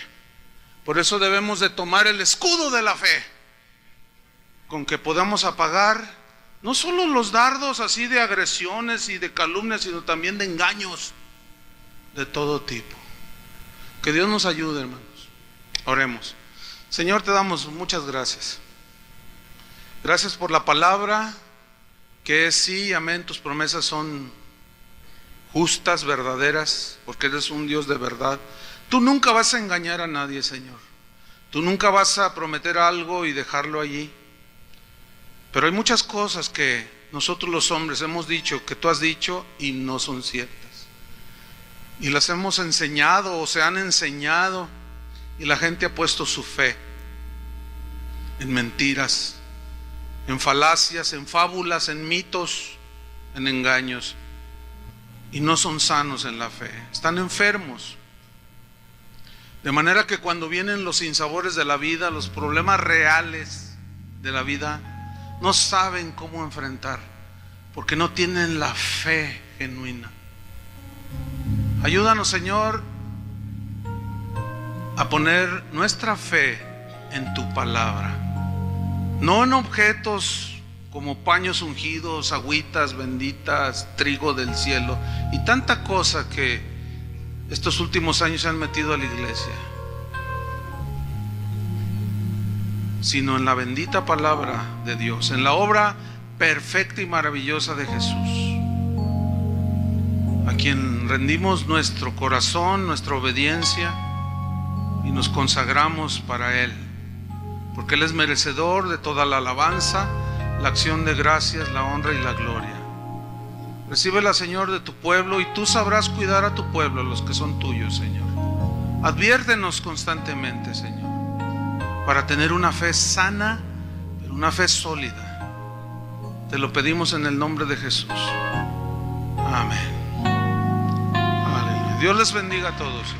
Por eso debemos de tomar el escudo de la fe, con que podamos apagar no solo los dardos así de agresiones y de calumnias, sino también de engaños de todo tipo. Que Dios nos ayude, hermanos. Oremos. Señor, te damos muchas gracias. Gracias por la palabra, que sí, amén, tus promesas son justas, verdaderas, porque eres un Dios de verdad. Tú nunca vas a engañar a nadie, Señor. Tú nunca vas a prometer algo y dejarlo allí. Pero hay muchas cosas que nosotros los hombres hemos dicho, que tú has dicho y no son ciertas. Y las hemos enseñado o se han enseñado y la gente ha puesto su fe en mentiras, en falacias, en fábulas, en mitos, en engaños. Y no son sanos en la fe, están enfermos. De manera que cuando vienen los sinsabores de la vida, los problemas reales de la vida, no saben cómo enfrentar, porque no tienen la fe genuina. Ayúdanos, Señor, a poner nuestra fe en tu palabra, no en objetos como paños ungidos, agüitas benditas, trigo del cielo y tanta cosa que estos últimos años se han metido a la iglesia, sino en la bendita palabra de Dios, en la obra perfecta y maravillosa de Jesús, a quien rendimos nuestro corazón, nuestra obediencia y nos consagramos para Él, porque Él es merecedor de toda la alabanza, la acción de gracias, la honra y la gloria. Recíbela, Señor, de tu pueblo, y tú sabrás cuidar a tu pueblo, a los que son tuyos, Señor. Adviértenos constantemente, Señor, para tener una fe sana, pero una fe sólida. Te lo pedimos en el nombre de Jesús. Amén. Aleluya. Dios les bendiga a todos.